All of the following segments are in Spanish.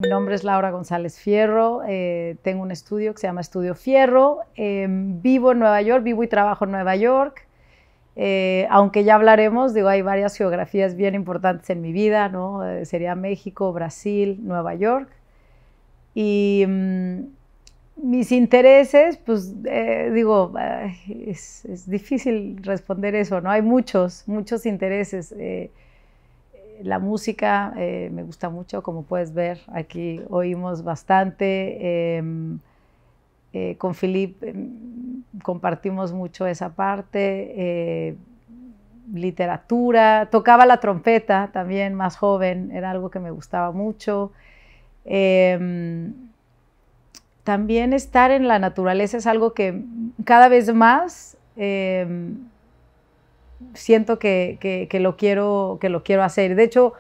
Mi nombre es Laura González Fierro, tengo un estudio que se llama Estudio Fierro, vivo en Nueva York, vivo y trabajo en Nueva York, aunque ya hablaremos, digo, hay varias geografías bien importantes en mi vida, ¿no? Sería México, Brasil, Nueva York. Y mis intereses, pues digo, es difícil responder eso, ¿no? Hay muchos intereses. La música me gusta mucho, como puedes ver, aquí oímos bastante. Con Philip compartimos mucho esa parte. Literatura, tocaba la trompeta también más joven, era algo que me gustaba mucho. También estar en la naturaleza es algo que cada vez más siento que lo quiero hacer. De hecho,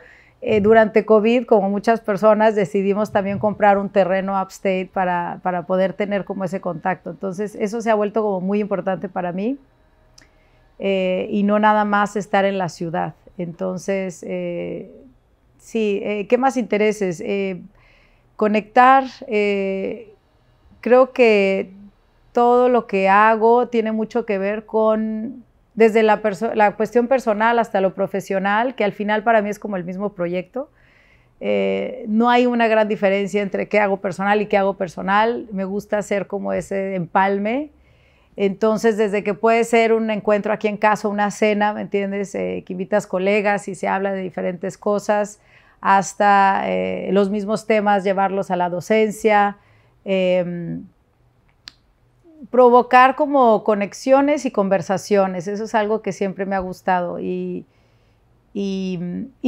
durante COVID, como muchas personas, decidimos también comprar un terreno upstate para poder tener como ese contacto. Entonces, eso se ha vuelto como muy importante para mí y no nada más estar en la ciudad. Entonces, sí, ¿qué más intereses? Conectar, creo que todo lo que hago tiene mucho que ver con desde la cuestión personal hasta lo profesional, que al final para mí es como el mismo proyecto. No hay una gran diferencia entre qué hago personal y qué hago personal. Me gusta hacer como ese empalme. Entonces, desde que puede ser un encuentro aquí en casa, una cena, ¿me entiendes? Que invitas colegas y se habla de diferentes cosas, hasta los mismos temas, llevarlos a la docencia. Provocar como conexiones y conversaciones, eso es algo que siempre me ha gustado y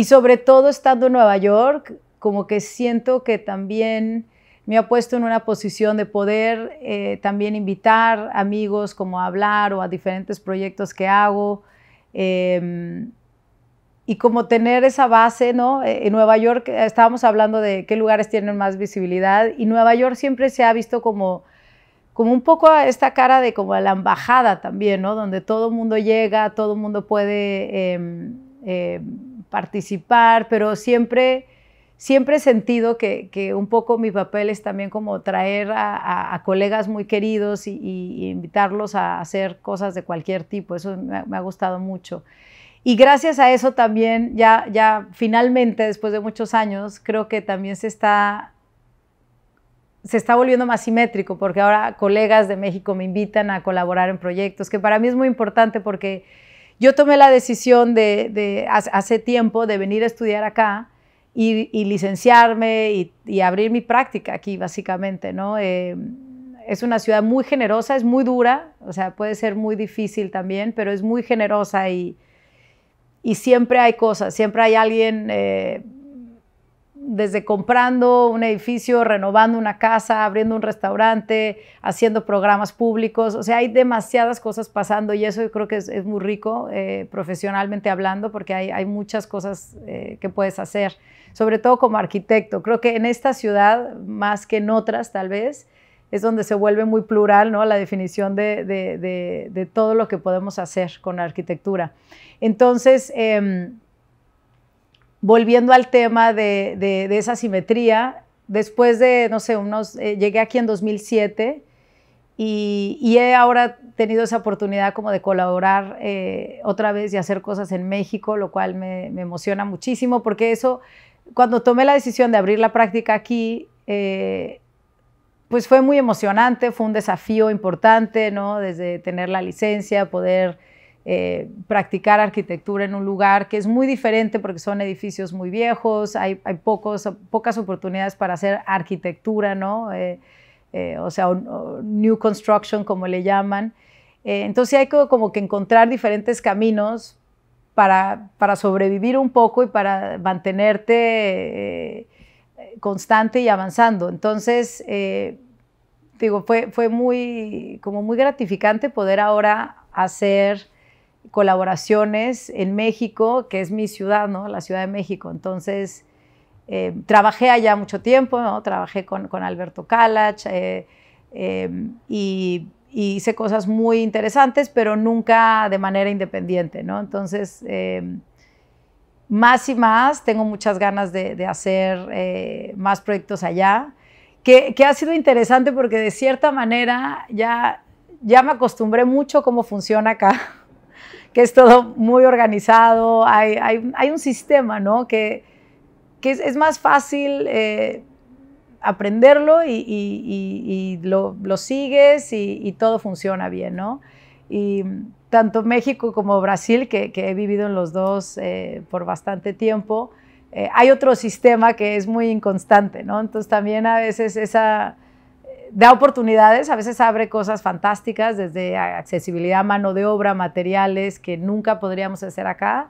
sobre todo estando en Nueva York, como que siento que también me ha puesto en una posición de poder también invitar amigos como a hablar o a diferentes proyectos que hago y como tener esa base, ¿no? En Nueva York estábamos hablando de qué lugares tienen más visibilidad y Nueva York siempre se ha visto como un poco esta cara de como la embajada también, ¿no? Donde todo el mundo llega, todo el mundo puede participar, pero siempre he sentido que un poco mi papel es también como traer a colegas muy queridos y invitarlos a hacer cosas de cualquier tipo. Eso me ha gustado mucho. Y gracias a eso también, ya finalmente, después de muchos años, creo que también se está volviendo más simétrico, porque ahora colegas de México me invitan a colaborar en proyectos, que para mí es muy importante porque yo tomé la decisión hace tiempo de venir a estudiar acá y licenciarme y abrir mi práctica aquí, básicamente, ¿no? Es una ciudad muy generosa, es muy dura, o sea, puede ser muy difícil también, pero es muy generosa y siempre hay cosas, siempre hay alguien desde comprando un edificio, renovando una casa, abriendo un restaurante, haciendo programas públicos. O sea, hay demasiadas cosas pasando y eso yo creo que es muy rico profesionalmente hablando porque hay muchas cosas que puedes hacer, sobre todo como arquitecto. Creo que en esta ciudad, más que en otras tal vez, es donde se vuelve muy plural, ¿no? La definición de todo lo que podemos hacer con la arquitectura. Entonces, volviendo al tema de esa simetría, después de, no sé, llegué aquí en 2007 y he ahora tenido esa oportunidad como de colaborar otra vez y hacer cosas en México, lo cual me emociona muchísimo porque eso, cuando tomé la decisión de abrir la práctica aquí, pues fue muy emocionante, fue un desafío importante, ¿no? Desde tener la licencia, poder practicar arquitectura en un lugar que es muy diferente porque son edificios muy viejos, hay pocas oportunidades para hacer arquitectura, ¿no? O sea, new construction, como le llaman. Entonces hay como que encontrar diferentes caminos para sobrevivir un poco y para mantenerte constante y avanzando. Entonces, digo, fue muy gratificante poder ahora hacer colaboraciones en México, que es mi ciudad, ¿no? La Ciudad de México. Entonces, trabajé allá mucho tiempo, ¿no? Trabajé con Alberto Kalach y hice cosas muy interesantes, pero nunca de manera independiente, ¿no? Entonces, más y más, tengo muchas ganas de hacer más proyectos allá, que ha sido interesante porque de cierta manera ya me acostumbré mucho a cómo funciona acá, que es todo muy organizado, hay un sistema, ¿no? que es más fácil aprenderlo y lo sigues y todo funciona bien, ¿no? Y tanto México como Brasil, que he vivido en los dos por bastante tiempo, hay otro sistema que es muy inconstante, ¿no? Entonces también a veces da oportunidades, a veces abre cosas fantásticas, desde accesibilidad a mano de obra, materiales que nunca podríamos hacer acá,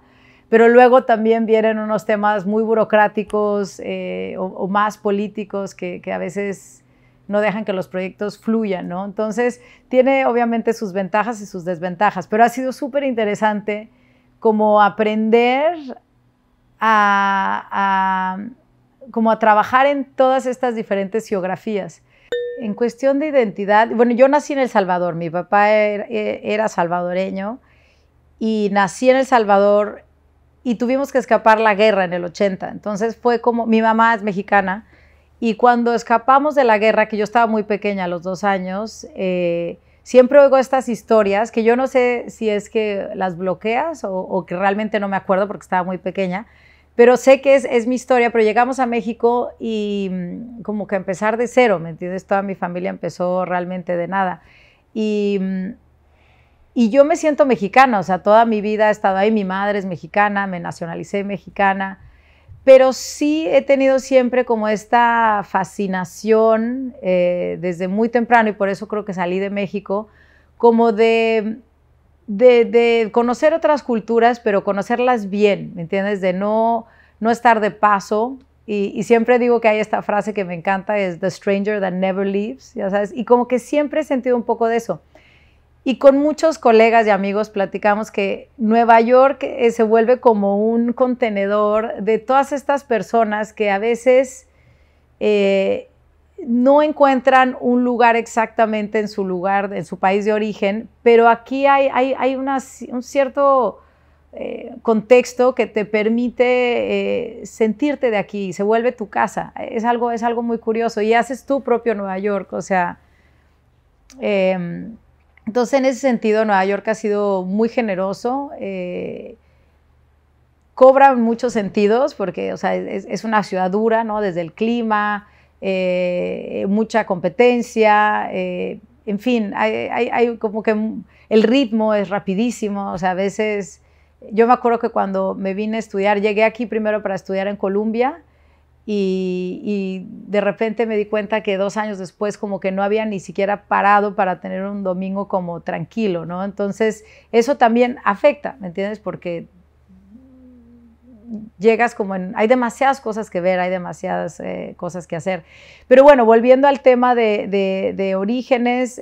pero luego también vienen unos temas muy burocráticos o más políticos que a veces no dejan que los proyectos fluyan, ¿no? Entonces, tiene obviamente sus ventajas y sus desventajas, pero ha sido súper interesante como aprender como a trabajar en todas estas diferentes geografías. En cuestión de identidad, bueno, yo nací en El Salvador, mi papá era salvadoreño y nací en El Salvador y tuvimos que escapar la guerra en el 80, entonces fue como, mi mamá es mexicana, y cuando escapamos de la guerra, que yo estaba muy pequeña, a los 2 años, siempre oigo estas historias que yo no sé si es que las bloqueas o que realmente no me acuerdo porque estaba muy pequeña, pero sé que es mi historia, pero llegamos a México y como que empezar de cero, ¿me entiendes? Toda mi familia empezó realmente de nada. Y yo me siento mexicana, o sea, toda mi vida he estado ahí, mi madre es mexicana, me nacionalicé mexicana, pero sí he tenido siempre como esta fascinación desde muy temprano, y por eso creo que salí de México, como de conocer otras culturas, pero conocerlas bien, ¿me entiendes? De no estar de paso, y siempre digo que hay esta frase que me encanta, es "the stranger that never leaves", ya sabes, y como que siempre he sentido un poco de eso. Y con muchos colegas y amigos platicamos que Nueva York se vuelve como un contenedor de todas estas personas que a veces no encuentran un lugar exactamente en su país de origen, pero aquí hay un cierto contexto que te permite sentirte de aquí, se vuelve tu casa. Es algo muy curioso y haces tu propio Nueva York, o sea... entonces, en ese sentido, Nueva York ha sido muy generoso, cobra en muchos sentidos, porque o sea, es una ciudad dura, ¿no? Desde el clima, mucha competencia, en fin, hay como que el ritmo es rapidísimo, o sea, a veces, yo me acuerdo que cuando me vine a estudiar, llegué aquí primero para estudiar en Columbia, y de repente me di cuenta que 2 años después como que no había ni siquiera parado para tener un domingo como tranquilo, ¿no? Entonces eso también afecta, ¿me entiendes? Porque llegas como hay demasiadas cosas que ver, hay demasiadas cosas que hacer. Pero bueno, volviendo al tema de orígenes,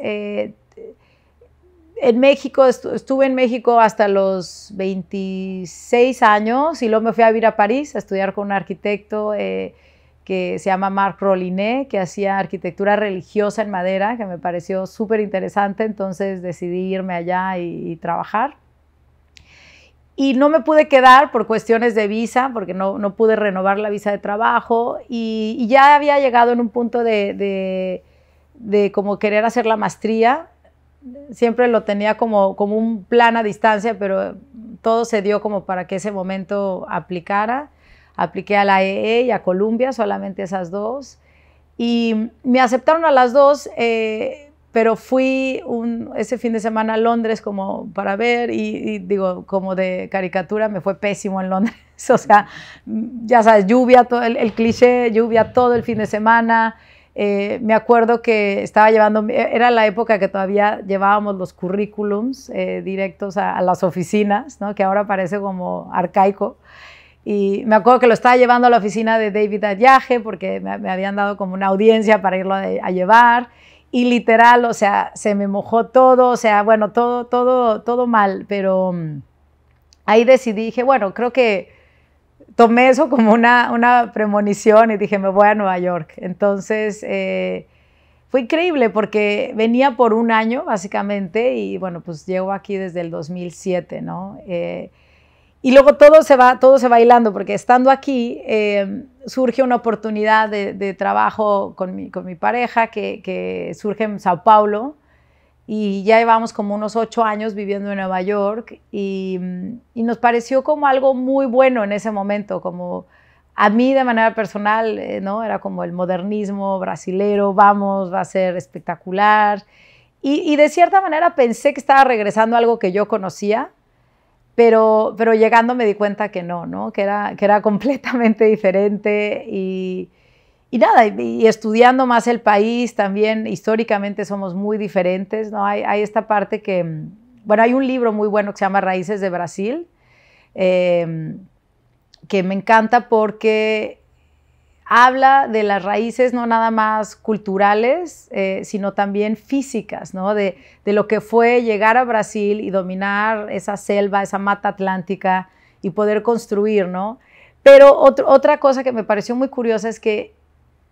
en México, estuve en México hasta los 26 años y luego me fui a vivir a París a estudiar con un arquitecto que se llama Marc Rollinet, que hacía arquitectura religiosa en madera, que me pareció súper interesante, entonces decidí irme allá y trabajar. Y no me pude quedar por cuestiones de visa, porque no pude renovar la visa de trabajo, y ya había llegado en un punto de como querer hacer la maestría. Siempre lo tenía como un plan a distancia, pero todo se dio como para que ese momento aplicara. Apliqué a la EE y a Columbia, solamente esas dos. Y me aceptaron a las dos, pero fui ese fin de semana a Londres como para ver y digo, como de caricatura, me fue pésimo en Londres. O sea, ya sabes, lluvia, todo el cliché, lluvia todo el fin de semana. Me acuerdo que estaba era la época que todavía llevábamos los currículums directos a las oficinas, ¿no? Que ahora parece como arcaico. Y me acuerdo que lo estaba llevando a la oficina de David Adjaye porque me habían dado como una audiencia para irlo a llevar. Y literal, o sea, se me mojó todo, o sea, bueno, todo mal. Pero ahí decidí, dije, bueno, creo que tomé eso como una premonición y dije, me voy a Nueva York. Entonces, fue increíble porque venía por 1 año, básicamente, y bueno, pues llego aquí desde el 2007, ¿no? Y luego todo se va hilando, porque estando aquí surge una oportunidad de trabajo con mi pareja que surge en Sao Paulo, y ya llevamos como unos 8 años viviendo en Nueva York, y nos pareció como algo muy bueno en ese momento, como a mí de manera personal, ¿no? Era como el modernismo brasilero, vamos, va a ser espectacular, y de cierta manera pensé que estaba regresando a algo que yo conocía, pero llegando me di cuenta que no, ¿no? Que era completamente diferente, y nada, y estudiando más el país también, históricamente somos muy diferentes, ¿no? Hay esta parte que, bueno, hay un libro muy bueno que se llama Raíces de Brasil, que me encanta porque habla de las raíces no nada más culturales, sino también físicas, ¿no? De lo que fue llegar a Brasil y dominar esa selva, esa mata atlántica y poder construir, ¿no? Pero otra cosa que me pareció muy curiosa es que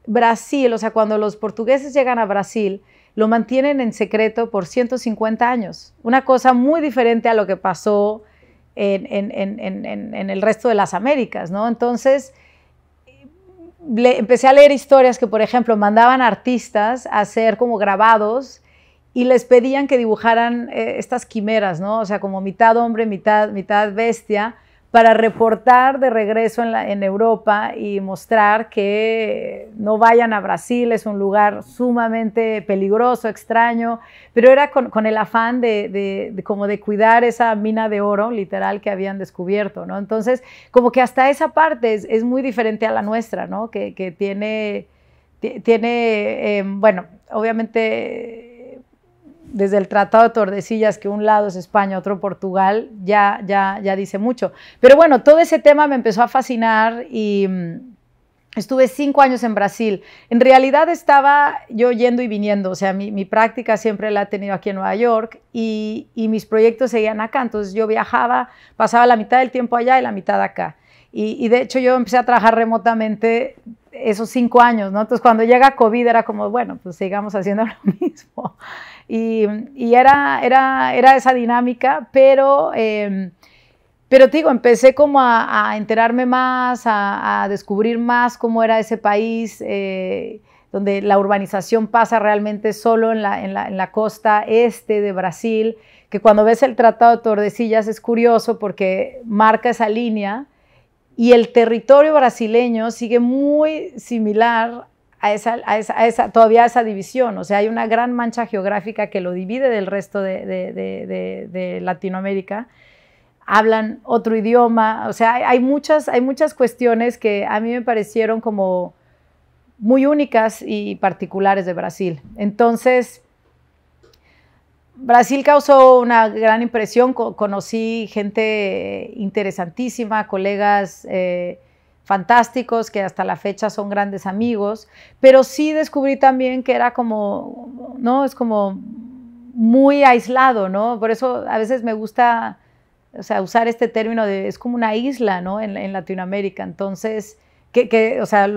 Brasil, o sea, cuando los portugueses llegan a Brasil, lo mantienen en secreto por 150 años. Una cosa muy diferente a lo que pasó en el resto de las Américas, ¿no? Entonces, empecé a leer historias que, por ejemplo, mandaban artistas a hacer como grabados y les pedían que dibujaran estas quimeras, ¿no? O sea, como mitad hombre, mitad bestia, para reportar de regreso en Europa y mostrar que no vayan a Brasil, es un lugar sumamente peligroso, extraño, pero era con el afán como de cuidar esa mina de oro, literal, que habían descubierto, ¿no? Entonces, como que hasta esa parte es muy diferente a la nuestra, ¿no? Que tiene bueno, obviamente desde el Tratado de Tordesillas, que un lado es España, otro Portugal, ya dice mucho. Pero bueno, todo ese tema me empezó a fascinar y estuve 5 años en Brasil. En realidad estaba yo yendo y viniendo, o sea, mi práctica siempre la he tenido aquí en Nueva York y mis proyectos seguían acá. Entonces yo viajaba, pasaba la mitad del tiempo allá y la mitad acá. Y de hecho yo empecé a trabajar remotamente esos 5 años, ¿no? Entonces cuando llega COVID era como, bueno, pues sigamos haciendo lo mismo. Y era esa dinámica, pero te digo, empecé como a enterarme más, a descubrir más cómo era ese país, donde la urbanización pasa realmente solo en la costa este de Brasil, que cuando ves el Tratado de Tordesillas es curioso porque marca esa línea y el territorio brasileño sigue muy similar todavía a esa división. O sea, hay una gran mancha geográfica que lo divide del resto de Latinoamérica. Hablan otro idioma, o sea, hay muchas cuestiones que a mí me parecieron como muy únicas y particulares de Brasil. Entonces, Brasil causó una gran impresión, conocí gente interesantísima, colegas fantásticos que hasta la fecha son grandes amigos, pero sí descubrí también que era como, ¿no? Es como muy aislado, ¿no? Por eso a veces me gusta, o sea, usar este término de es como una isla, ¿no? En Latinoamérica. Entonces, o sea,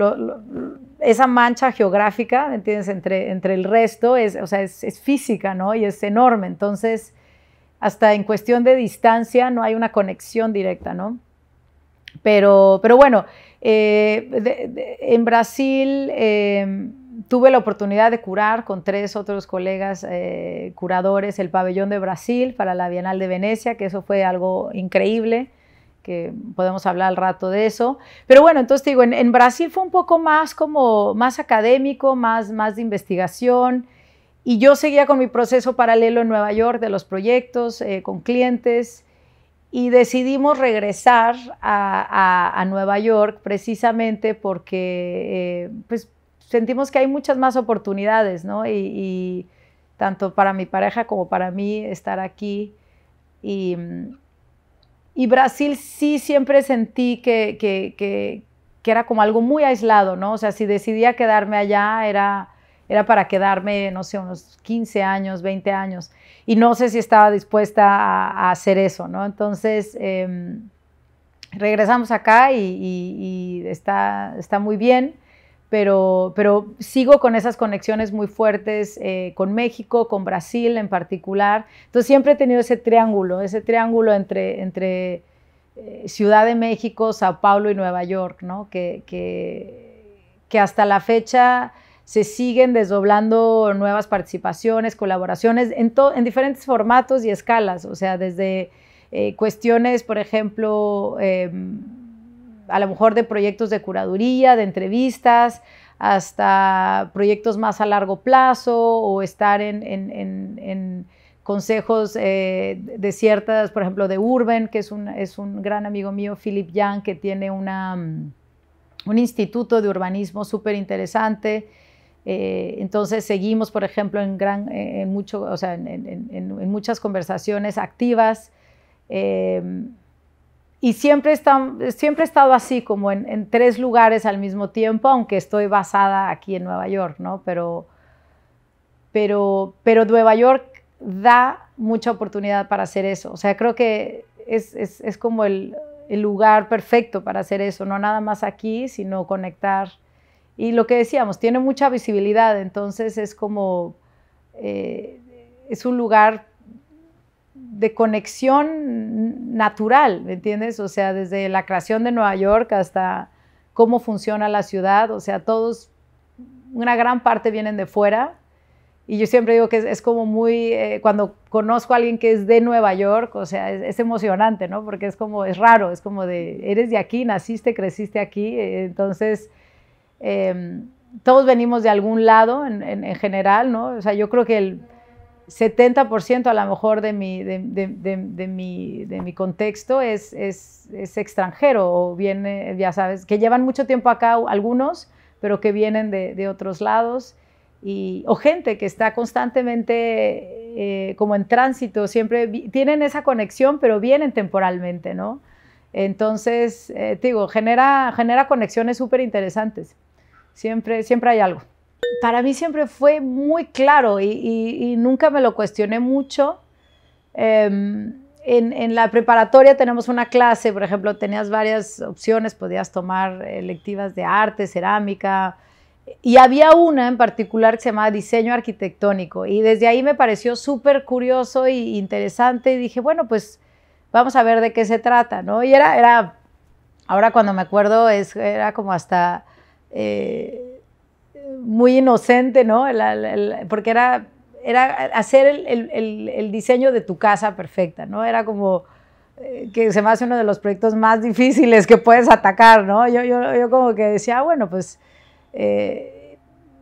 esa mancha geográfica, ¿me entiendes? Entre el resto o sea, es física, ¿no? Y es enorme. Entonces, hasta en cuestión de distancia no hay una conexión directa, ¿no? Pero bueno, en Brasil tuve la oportunidad de curar con 3 otros colegas curadores el pabellón de Brasil para la Bienal de Venecia, que eso fue algo increíble, que podemos hablar al rato de eso. Pero bueno, entonces digo, en Brasil fue un poco más como más académico, más de investigación, y yo seguía con mi proceso paralelo en Nueva York de los proyectos con clientes, y decidimos regresar a Nueva York precisamente porque pues sentimos que hay muchas más oportunidades, ¿no? Y tanto para mi pareja como para mí estar aquí. Y Brasil sí siempre sentí que era como algo muy aislado, ¿no? O sea, si decidía quedarme allá era para quedarme, no sé, unos 15 años, 20 años. Y no sé si estaba dispuesta a hacer eso, ¿no? Entonces, regresamos acá y está muy bien, pero sigo con esas conexiones muy fuertes con México, con Brasil en particular. Entonces, siempre he tenido ese triángulo entre Ciudad de México, Sao Paulo y Nueva York, ¿no? Que hasta la fecha se siguen desdoblando nuevas participaciones, colaboraciones en diferentes formatos y escalas, o sea, desde cuestiones, por ejemplo, a lo mejor de proyectos de curaduría, de entrevistas, hasta proyectos más a largo plazo o estar en consejos de ciertas, por ejemplo, de Urban, que es un gran amigo mío, Philip Young, que tiene un instituto de urbanismo súper interesante. Entonces seguimos, por ejemplo, en muchas conversaciones activas. Y siempre he estado así, como en 3 lugares al mismo tiempo, aunque estoy basada aquí en Nueva York, ¿no? Pero Nueva York da mucha oportunidad para hacer eso. O sea, creo que es como el lugar perfecto para hacer eso, no nada más aquí, sino conectar. Y lo que decíamos, tiene mucha visibilidad, entonces es como, es un lugar de conexión natural, ¿me entiendes? O sea, desde la creación de Nueva York hasta cómo funciona la ciudad, o sea, una gran parte vienen de fuera. Y yo siempre digo que es como muy, cuando conozco a alguien que es de Nueva York, o sea, es emocionante, ¿no? Porque es raro, es como eres de aquí, naciste, creciste aquí, entonces todos venimos de algún lado en general, ¿no? O sea, yo creo que el 70% a lo mejor de mi contexto es extranjero, o viene, ya sabes, que llevan mucho tiempo acá algunos, pero que vienen de otros lados. O gente que está constantemente como en tránsito, siempre tienen esa conexión, pero vienen temporalmente, ¿no? Entonces, te digo, genera conexiones súper interesantes. Siempre hay algo. Para mí siempre fue muy claro y nunca me lo cuestioné mucho. En la preparatoria tenemos una clase, por ejemplo, tenías varias opciones, podías tomar electivas de arte, cerámica, y había una en particular que se llamaba diseño arquitectónico, y desde ahí me pareció súper curioso e interesante, y dije, bueno, pues vamos a ver de qué se trata, ¿no? Y era ahora cuando me acuerdo, era como hasta muy inocente, ¿no? Porque era hacer el diseño de tu casa perfecta, ¿no? Era como que se me hace uno de los proyectos más difíciles que puedes atacar, ¿no? Yo como que decía, bueno, pues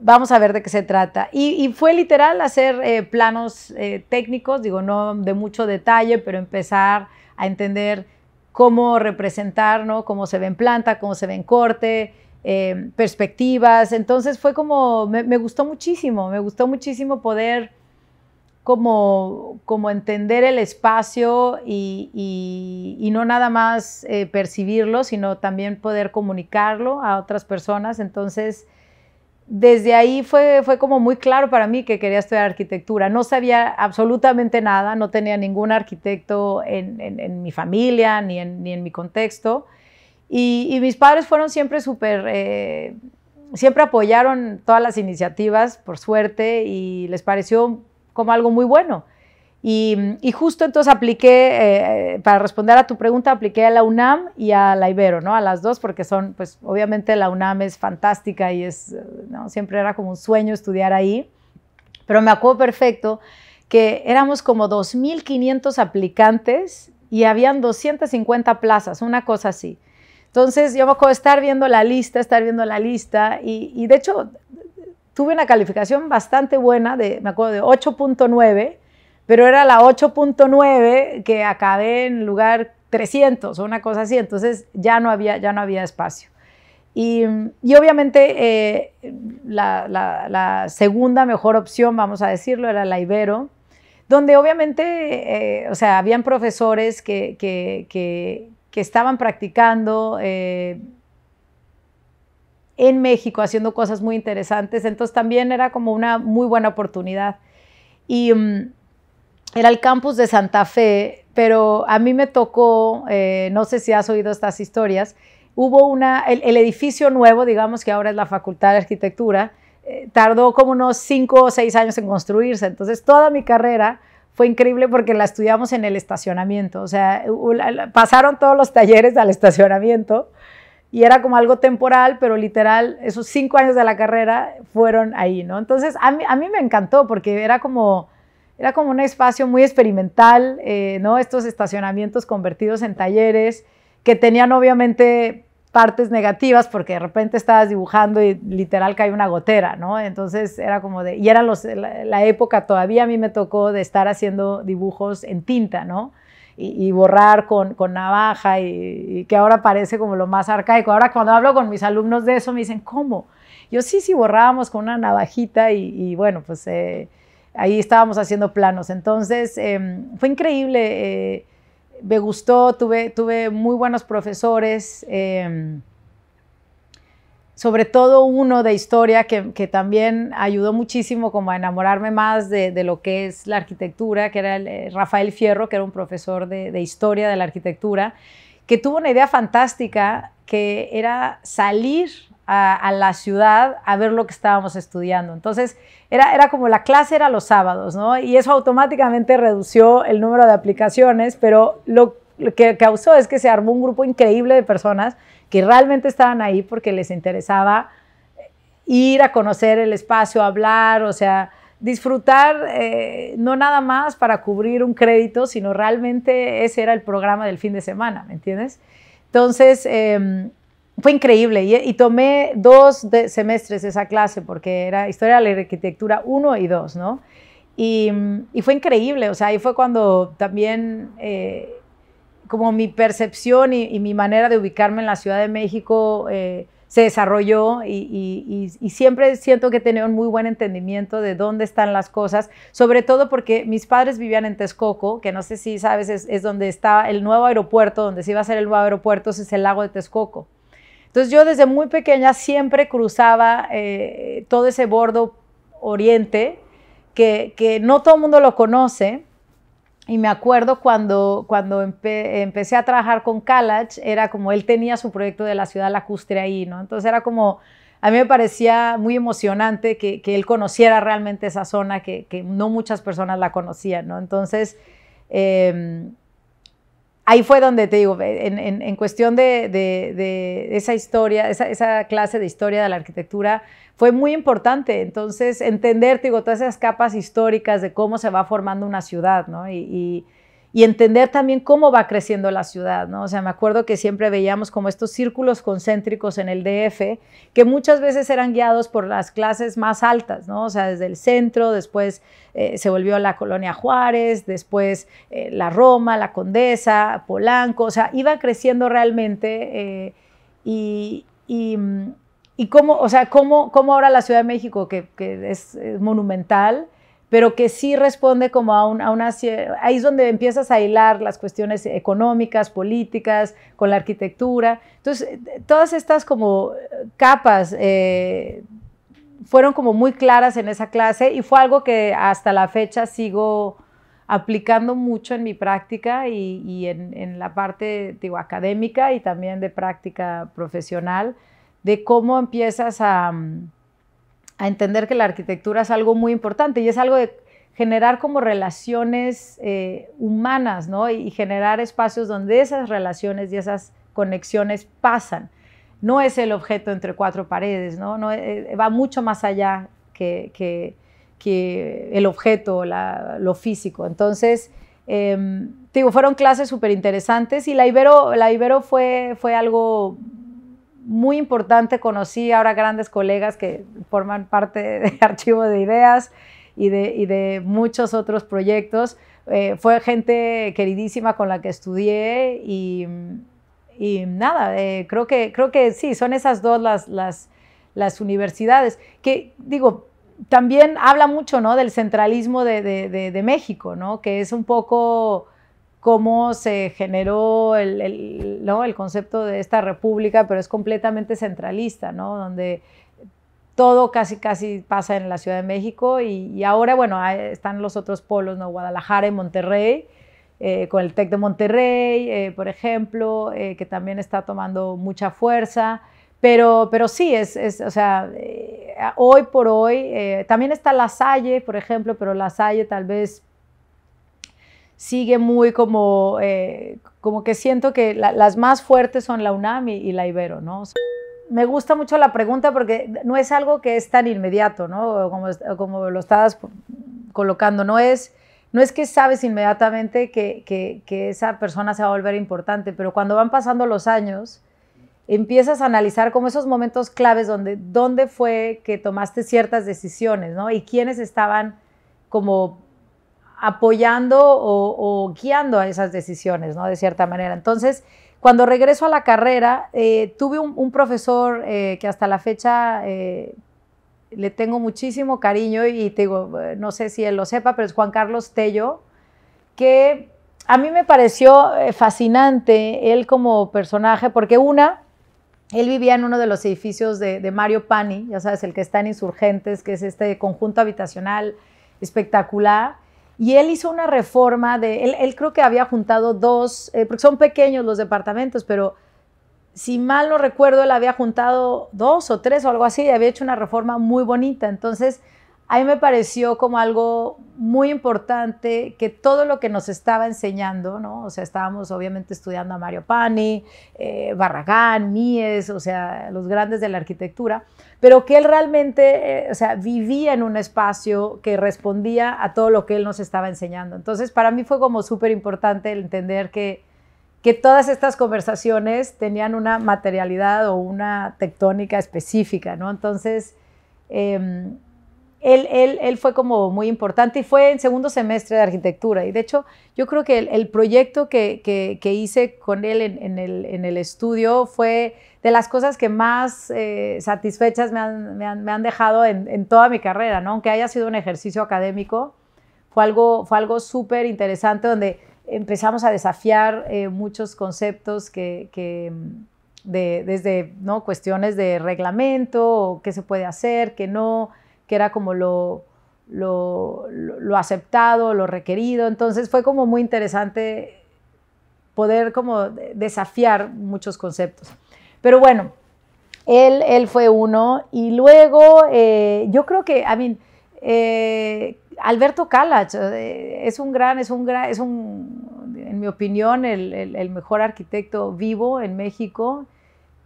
vamos a ver de qué se trata. Y fue literal hacer planos técnicos, digo, no de mucho detalle, pero empezar a entender cómo representar, ¿no? Cómo se ve en planta, cómo se ve en corte, perspectivas. Entonces fue como, me gustó muchísimo poder como entender el espacio y no nada más percibirlo, sino también poder comunicarlo a otras personas. Entonces, desde ahí fue como muy claro para mí que quería estudiar arquitectura. No sabía absolutamente nada, no tenía ningún arquitecto en mi familia ni en mi contexto. Y mis padres fueron siempre siempre apoyaron todas las iniciativas, por suerte, y les pareció como algo muy bueno. Y justo entonces apliqué, para responder a tu pregunta, apliqué a la UNAM y a la Ibero, ¿no? A las dos, porque pues obviamente la UNAM es fantástica y ¿no? Siempre era como un sueño estudiar ahí. Pero me acuerdo perfecto que éramos como 2.500 aplicantes y habían 250 plazas, una cosa así. Entonces yo me acuerdo estar viendo la lista y de hecho tuve una calificación bastante buena, me acuerdo de 8.9, pero era la 8.9 que acabé en lugar 300 o una cosa así, entonces ya no había espacio. Y obviamente la segunda mejor opción, vamos a decirlo, era la Ibero, donde obviamente, o sea, habían profesores que estaban practicando en México, haciendo cosas muy interesantes, entonces también era como una muy buena oportunidad. Y era el campus de Santa Fe, pero a mí me tocó, no sé si has oído estas historias, hubo el edificio nuevo, digamos que ahora es la Facultad de Arquitectura, tardó como unos 5 o 6 años en construirse, entonces toda mi carrera fue increíble porque la estudiamos en el estacionamiento, o sea, pasaron todos los talleres al estacionamiento y era como algo temporal, pero literal, esos 5 años de la carrera fueron ahí, ¿no? Entonces, a mí me encantó porque era como un espacio muy experimental, ¿no? Estos estacionamientos convertidos en talleres que tenían obviamente partes negativas porque de repente estabas dibujando y literal cae una gotera, ¿no? Entonces era como y era la época todavía a mí me tocó de estar haciendo dibujos en tinta, ¿no? Y borrar con navaja y que ahora parece como lo más arcaico. Ahora cuando hablo con mis alumnos de eso me dicen, ¿cómo? Yo sí, borrábamos con una navajita y bueno, pues ahí estábamos haciendo planos. Entonces fue increíble. Me gustó, tuve muy buenos profesores, sobre todo uno de historia que también ayudó muchísimo como a enamorarme más de lo que es la arquitectura, que era Rafael Fierro, que era un profesor de historia de la arquitectura, que tuvo una idea fantástica que era salir a la ciudad a ver lo que estábamos estudiando. Entonces, era como la clase era los sábados, ¿no? Y eso automáticamente redució el número de aplicaciones, pero lo que causó es que se armó un grupo increíble de personas que realmente estaban ahí porque les interesaba ir a conocer el espacio, hablar, o sea, disfrutar, no nada más para cubrir un crédito, sino realmente ese era el programa del fin de semana, ¿me entiendes? Entonces, fue increíble y tomé 2 semestres esa clase porque era Historia de la Arquitectura 1 y 2, ¿no? Y fue increíble, o sea, ahí fue cuando también como mi percepción y mi manera de ubicarme en la Ciudad de México se desarrolló y siempre siento que he tenido un muy buen entendimiento de dónde están las cosas, sobre todo porque mis padres vivían en Texcoco, que no sé si sabes, es donde está el nuevo aeropuerto, donde se iba a hacer el nuevo aeropuerto, ese es el lago de Texcoco. Entonces yo desde muy pequeña siempre cruzaba todo ese bordo oriente que no todo el mundo lo conoce. Y me acuerdo cuando empecé a trabajar con Kalach, era como él tenía su proyecto de la ciudad lacustre ahí, ¿no? Entonces era como, a mí me parecía muy emocionante que él conociera realmente esa zona que no muchas personas la conocían, ¿no? Entonces, ahí fue donde te digo, en cuestión de esa historia, esa clase de historia de la arquitectura, fue muy importante. Entonces, entender, te digo, todas esas capas históricas de cómo se va formando una ciudad, ¿no? Y entender también cómo va creciendo la ciudad, ¿no? O sea, me acuerdo que siempre veíamos como estos círculos concéntricos en el DF, que muchas veces eran guiados por las clases más altas, ¿no? O sea, desde el centro, después se volvió la Colonia Juárez, después la Roma, la Condesa, Polanco, o sea, iba creciendo realmente y cómo, o sea, cómo ahora la Ciudad de México, que es monumental, pero que sí responde como a una... Ahí es donde empiezas a hilar las cuestiones económicas, políticas, con la arquitectura. Entonces, todas estas como capas fueron como muy claras en esa clase y fue algo que hasta la fecha sigo aplicando mucho en mi práctica y en la parte, digo, académica y también de práctica profesional, de cómo empiezas a entender que la arquitectura es algo muy importante y es algo de generar como relaciones humanas, ¿no? Y generar espacios donde esas relaciones y esas conexiones pasan. No es el objeto entre 4 paredes, ¿no? Va mucho más allá que el objeto, lo físico. Entonces, digo, fueron clases súper interesantes y la Ibero fue algo muy importante. Conocí ahora grandes colegas que forman parte de Archivo de Ideas y de muchos otros proyectos. Fue gente queridísima con la que estudié y nada, creo que sí, son esas dos las universidades que, digo, también habla mucho, ¿no? Del centralismo de México, ¿no? Que es un poco cómo se generó ¿no? el concepto de esta república, pero es completamente centralista, ¿no? Donde todo casi pasa en la Ciudad de México y ahora, bueno, están los otros polos, ¿no? Guadalajara y Monterrey, con el TEC de Monterrey, por ejemplo, que también está tomando mucha fuerza, pero sí, o sea, hoy por hoy, también está La Salle, por ejemplo, pero La Salle tal vez sigue muy como que siento que las más fuertes son la UNAM y la Ibero, ¿no? Me gusta mucho la pregunta porque no es algo que es tan inmediato, ¿no? Como lo estabas colocando, no es que sabes inmediatamente que esa persona se va a volver importante, pero cuando van pasando los años, empiezas a analizar como esos momentos claves dónde fue que tomaste ciertas decisiones, ¿no? Y quiénes estaban como apoyando o guiando a esas decisiones, ¿no? De cierta manera. Entonces, cuando regreso a la carrera, tuve un profesor que hasta la fecha le tengo muchísimo cariño y te digo, no sé si él lo sepa, pero es Juan Carlos Tello, que a mí me pareció fascinante él como personaje, porque él vivía en uno de los edificios de Mario Pani, ya sabes, el que está en Insurgentes, que es este conjunto habitacional espectacular, y él hizo una reforma él creo que había juntado porque son pequeños los departamentos, pero si mal no recuerdo, él había juntado 2 o 3 o algo así, y había hecho una reforma muy bonita. Entonces, a mí me pareció como algo muy importante que todo lo que nos estaba enseñando, ¿no? O sea, estábamos obviamente estudiando a Mario Pani, Barragán, Mies, o sea, los grandes de la arquitectura, pero que él realmente, o sea, vivía en un espacio que respondía a todo lo que él nos estaba enseñando. Entonces, para mí fue como súper importante el entender que todas estas conversaciones tenían una materialidad o una tectónica específica, ¿no? Entonces, él fue como muy importante y fue en segundo semestre de arquitectura. Y de hecho, yo creo que el proyecto que hice con él en el estudio fue de las cosas que más satisfechas me han dejado en toda mi carrera, ¿no? Aunque haya sido un ejercicio académico, fue algo súper interesante donde empezamos a desafiar muchos conceptos desde, ¿no?, cuestiones de reglamento, o qué se puede hacer, qué no, que era como lo aceptado, lo requerido. Entonces fue como muy interesante poder como desafiar muchos conceptos. Pero bueno, él fue uno. Y luego yo creo que, Alberto Kalach en mi opinión, el mejor arquitecto vivo en México,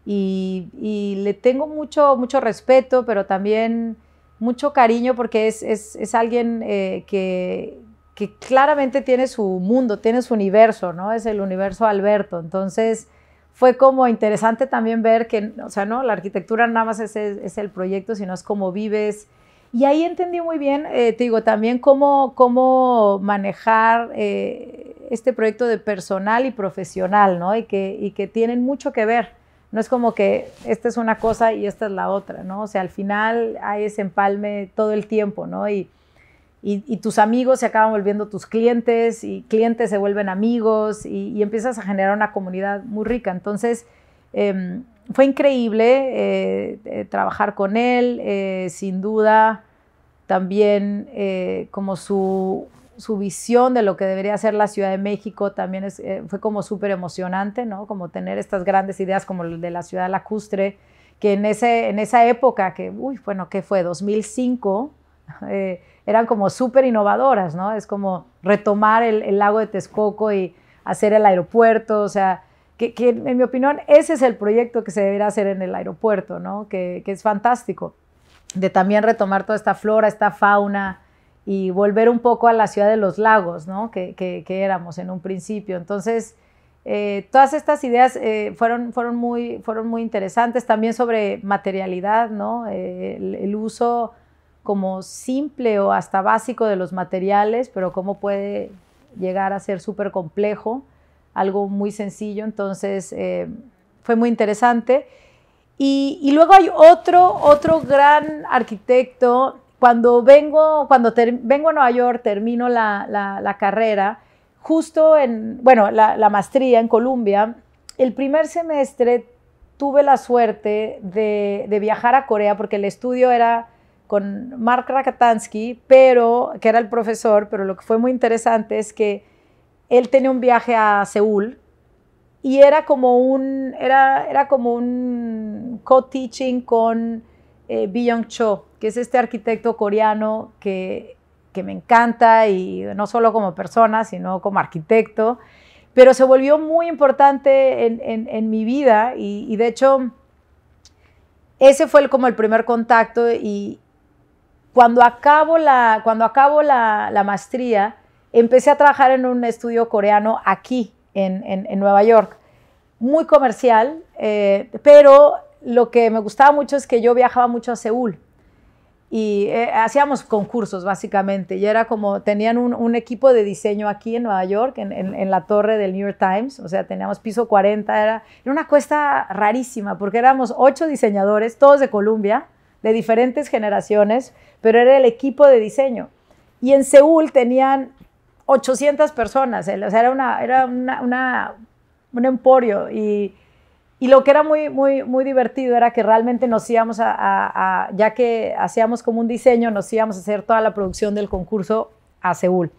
y le tengo mucho respeto, pero también mucho cariño, porque es alguien que claramente tiene su mundo, tiene su universo, ¿no? Es el universo Alberto. Entonces fue como interesante también ver que, o sea, no, la arquitectura nada más es el proyecto, sino es cómo vives. Y ahí entendí muy bien, te digo, también cómo manejar este proyecto de personal y profesional, ¿no? Y que tienen mucho que ver. No es como que esta es una cosa y esta es la otra, ¿no? O sea, al final hay ese empalme todo el tiempo, ¿no? Y tus amigos se acaban volviendo tus clientes, y clientes se vuelven amigos, y empiezas a generar una comunidad muy rica. Entonces, fue increíble trabajar con él, sin duda. También como su visión de lo que debería ser la Ciudad de México también fue como súper emocionante, ¿no? Como tener estas grandes ideas como el de la ciudad lacustre, que en esa época, ¿qué fue? 2005, eran como súper innovadoras, ¿no? Es como retomar el lago de Texcoco y hacer el aeropuerto, o sea, que en mi opinión ese es el proyecto que se debería hacer en el aeropuerto, ¿no? Que es fantástico, de también retomar toda esta flora, esta fauna, y volver un poco a la ciudad de los lagos, ¿no? que éramos en un principio. Entonces, todas estas ideas fueron muy interesantes, también sobre materialidad, ¿no? El uso como simple o hasta básico de los materiales, pero cómo puede llegar a ser súper complejo, algo muy sencillo. Entonces, fue muy interesante. Y luego hay otro gran arquitecto. Cuando vengo a Nueva York, termino la carrera, justo la maestría en Columbia, el primer semestre tuve la suerte de viajar a Corea, porque el estudio era con Mark Rakatansky, que era el profesor, pero lo que fue muy interesante es que él tenía un viaje a Seúl, y era como un co-teaching con Byung Cho, que es este arquitecto coreano que que me encanta, y no solo como persona, sino como arquitecto, pero se volvió muy importante en mi vida y de hecho ese fue como el primer contacto. Y cuando acabo la maestría, empecé a trabajar en un estudio coreano aquí en Nueva York, muy comercial, pero lo que me gustaba mucho es que yo viajaba mucho a Seúl y hacíamos concursos básicamente, y era como, tenían un equipo de diseño aquí en Nueva York, en la torre del New York Times, o sea, teníamos piso 40, era una cuesta rarísima, porque éramos 8 diseñadores, todos de Columbia, de diferentes generaciones, pero era el equipo de diseño. Y en Seúl tenían 800 personas, o sea, era un emporio, y lo que era muy divertido era que realmente nos íbamos ya que hacíamos como un diseño, nos íbamos a hacer toda la producción del concurso a Seúl.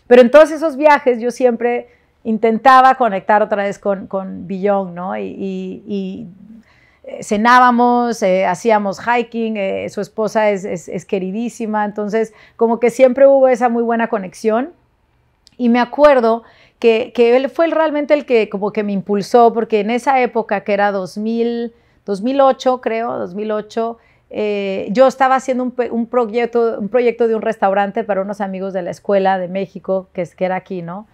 Pero en todos esos viajes yo siempre intentaba conectar otra vez con Beyond, ¿no? Y cenábamos, hacíamos hiking, su esposa es queridísima, entonces como que siempre hubo esa muy buena conexión. Y me acuerdo que él fue realmente el que como que me impulsó, porque en esa época, que era 2008, creo, 2008, yo estaba haciendo un proyecto de un restaurante para unos amigos de la escuela de México, que era aquí, ¿no?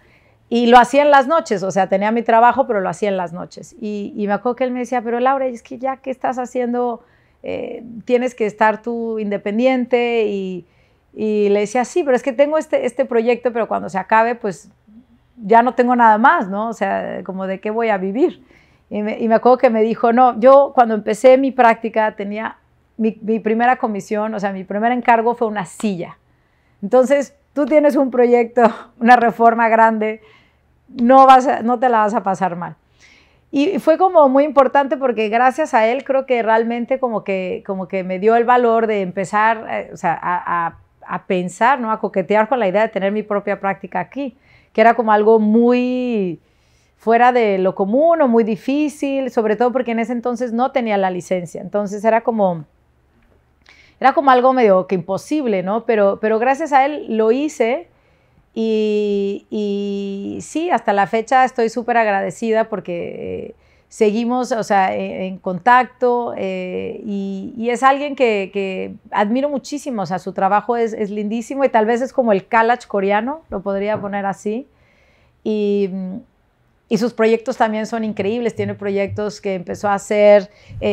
Y lo hacía en las noches, o sea, tenía mi trabajo, pero lo hacía en las noches. Y me acuerdo que él me decía, pero Laura, es que ya que estás haciendo, tienes que estar tú independiente. Y le decía, sí, pero es que tengo este proyecto, pero cuando se acabe, pues ya no tengo nada más, ¿no? O sea, como de qué voy a vivir. Y me acuerdo que me dijo, no, yo cuando empecé mi práctica tenía mi primera comisión, o sea, mi primer encargo fue una silla. Entonces, tú tienes un proyecto, una reforma grande, no te la vas a pasar mal. Y fue como muy importante, porque gracias a él creo que realmente como que me dio el valor de empezar, o sea, a pensar, ¿no? A coquetear con la idea de tener mi propia práctica aquí, que era como algo muy fuera de lo común o muy difícil, sobre todo porque en ese entonces no tenía la licencia. Entonces era como algo medio que imposible, ¿no? Pero gracias a él lo hice. Y sí, hasta la fecha estoy súper agradecida, porque seguimos, o sea, en contacto, y es alguien que admiro muchísimo. O sea, su trabajo es lindísimo, y tal vez es como el Kalash coreano, lo podría poner así. Y sus proyectos también son increíbles. Tiene proyectos que empezó a hacer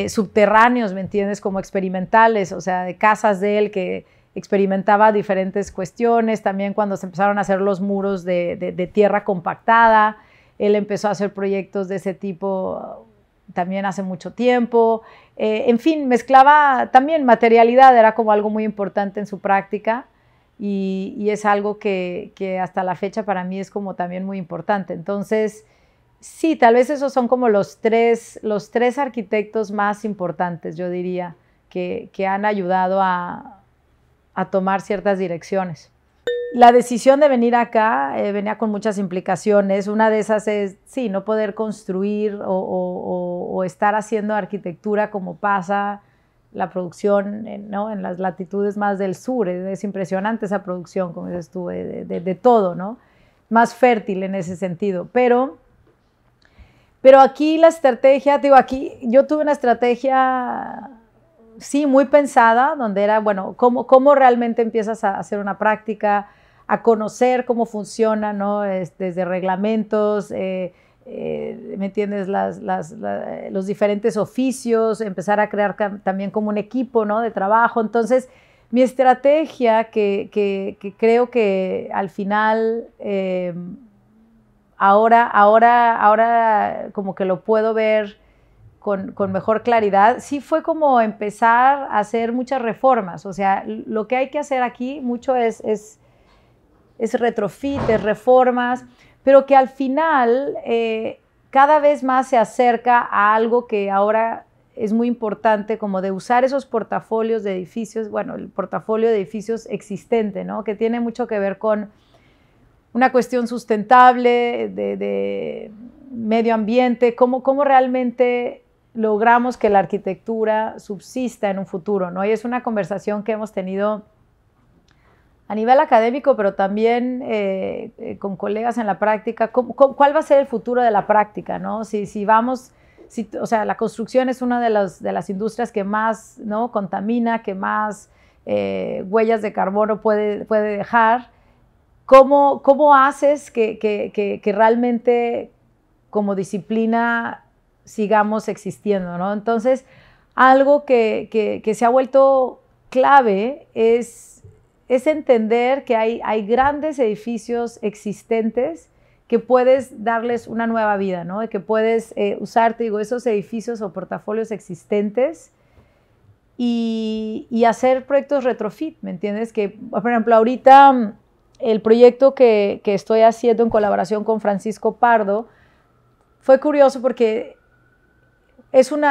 subterráneos, ¿me entiendes? Como experimentales, o sea, de casas de él que experimentaba diferentes cuestiones. También cuando se empezaron a hacer los muros de tierra compactada, él empezó a hacer proyectos de ese tipo también hace mucho tiempo. En fin, mezclaba también materialidad, era como algo muy importante en su práctica, y es algo que hasta la fecha para mí es como también muy importante. Entonces, sí, tal vez esos son como los tres arquitectos más importantes, yo diría, que han ayudado a tomar ciertas direcciones. La decisión de venir acá venía con muchas implicaciones. Una de esas es, sí, no poder construir o estar haciendo arquitectura como pasa la producción, ¿no? En las latitudes más del sur. Es impresionante esa producción, como dices tú, de todo, ¿no? Más fértil en ese sentido. Pero aquí la estrategia, digo, aquí yo tuve una estrategia, sí, muy pensada, donde era, bueno, cómo realmente empiezas a hacer una práctica, a conocer cómo funciona, ¿no? Desde reglamentos, ¿me entiendes? Los diferentes oficios, empezar a crear también como un equipo, ¿no? De trabajo. Entonces, mi estrategia, que creo que al final, ahora como que lo puedo ver con mejor claridad, sí fue como empezar a hacer muchas reformas. O sea, lo que hay que hacer aquí mucho es retrofit, reformas, pero que al final cada vez más se acerca a algo que ahora es muy importante, como de usar esos portafolios de edificios, bueno, el portafolio de edificios existente, ¿no? Que tiene mucho que ver con una cuestión sustentable, de medio ambiente, cómo realmente logramos que la arquitectura subsista en un futuro, ¿no? Y es una conversación que hemos tenido a nivel académico, pero también con colegas en la práctica, ¿cuál va a ser el futuro de la práctica, ¿no? O sea, la construcción es una de las industrias que más, ¿no?, contamina, que más huellas de carbono puede dejar. ¿Cómo haces que realmente como disciplina sigamos existiendo, ¿no? Entonces, algo que se ha vuelto clave es entender que hay grandes edificios existentes que puedes darles una nueva vida, ¿no? Y que puedes usar, te digo, esos edificios o portafolios existentes y hacer proyectos retrofit, ¿me entiendes? Que, por ejemplo, ahorita el proyecto que estoy haciendo en colaboración con Francisco Pardo fue curioso porque es un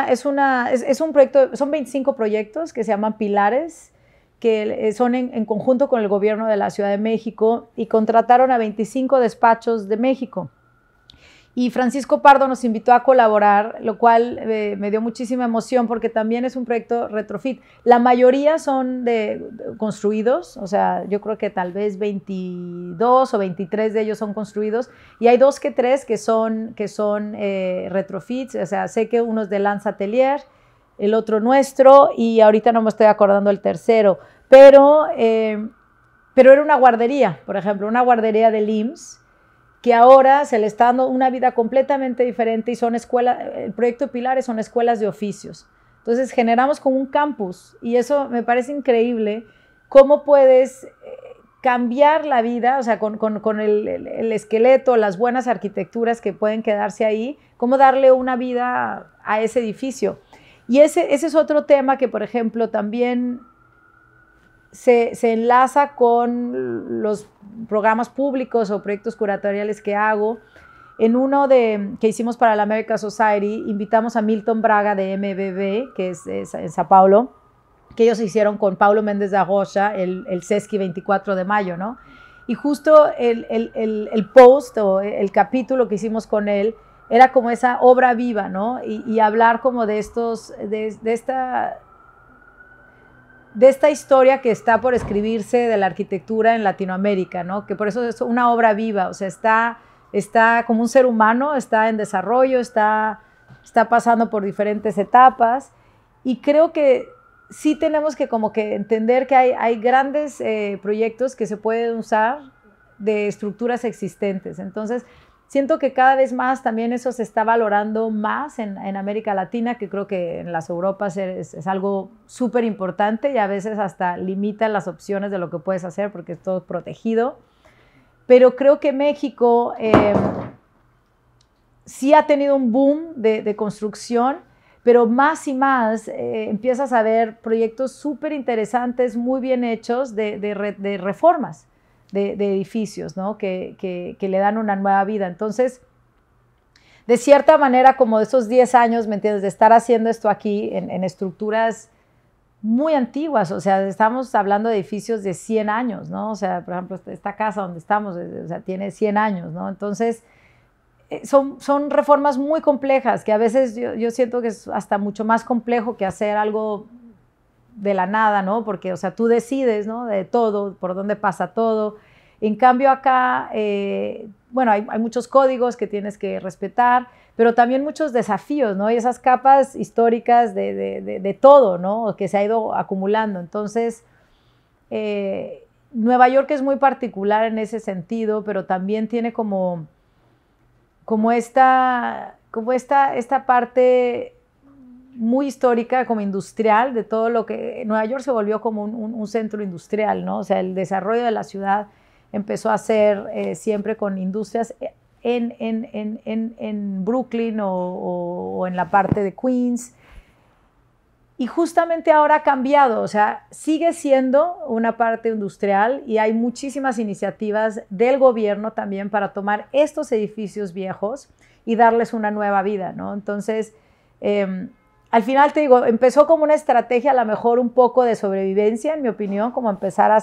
proyecto, son 25 proyectos que se llaman Pilares, que son en conjunto con el gobierno de la Ciudad de México, y contrataron a 25 despachos de México. Y Francisco Pardo nos invitó a colaborar, lo cual me dio muchísima emoción porque también es un proyecto retrofit. La mayoría son construidos, o sea, yo creo que tal vez 22 o 23 de ellos son construidos, y hay 2 que 3 que son retrofits, o sea, sé que uno es de Lance Atelier, el otro nuestro, y ahorita no me estoy acordando el tercero, pero era una guardería, por ejemplo, una guardería del IMSS, que ahora se le está dando una vida completamente diferente, y son escuelas, el proyecto Pilares son escuelas de oficios. Entonces generamos como un campus, y eso me parece increíble, cómo puedes cambiar la vida, o sea, con el esqueleto, las buenas arquitecturas que pueden quedarse ahí, cómo darle una vida a ese edificio. Y ese es otro tema que, por ejemplo, también se enlaza con los programas públicos o proyectos curatoriales que hago. En uno que hicimos para la American Society, invitamos a Milton Braga de MBB, que es en Sao Paulo, que ellos hicieron con Paulo Méndez da Rocha el Sesqui 24 de mayo, ¿no? Y justo el post o el capítulo que hicimos con él era como esa obra viva, ¿no? Y hablar como de esta historia que está por escribirse de la arquitectura en Latinoamérica, ¿no? Que por eso es una obra viva, o sea, está como un ser humano, está en desarrollo, está pasando por diferentes etapas, y creo que sí tenemos que como que entender que hay grandes proyectos que se pueden usar de estructuras existentes. Entonces, siento que cada vez más también eso se está valorando más en América Latina, que creo que en las Europas es algo súper importante, y a veces hasta limita las opciones de lo que puedes hacer porque es todo protegido. Pero creo que México sí ha tenido un boom de construcción, pero más y más empiezas a ver proyectos súper interesantes, muy bien hechos de reformas de edificios, ¿no? que le dan una nueva vida. Entonces, de cierta manera, como de esos 10 años, ¿me entiendes?, de estar haciendo esto aquí en estructuras muy antiguas, o sea, estamos hablando de edificios de 100 años, ¿no? O sea, por ejemplo, esta casa donde estamos, o sea, tiene 100 años, ¿no? Entonces, son reformas muy complejas, que a veces yo siento que es hasta mucho más complejo que hacer algo de la nada, ¿no? Porque, o sea, tú decides, ¿no?, de todo, por dónde pasa todo. En cambio acá, bueno, hay muchos códigos que tienes que respetar, pero también muchos desafíos, ¿no? Y esas capas históricas de todo, ¿no?, que se ha ido acumulando. Entonces, Nueva York es muy particular en ese sentido, pero también tiene como esta parte muy histórica, como industrial, de todo lo que Nueva York se volvió como un centro industrial, ¿no? O sea, el desarrollo de la ciudad empezó a ser siempre con industrias en Brooklyn o en la parte de Queens. Y justamente ahora ha cambiado, o sea, sigue siendo una parte industrial, y hay muchísimas iniciativas del gobierno también para tomar estos edificios viejos y darles una nueva vida, ¿no? Entonces, al final te digo, empezó como una estrategia a lo mejor un poco de sobrevivencia, en mi opinión, como empezar a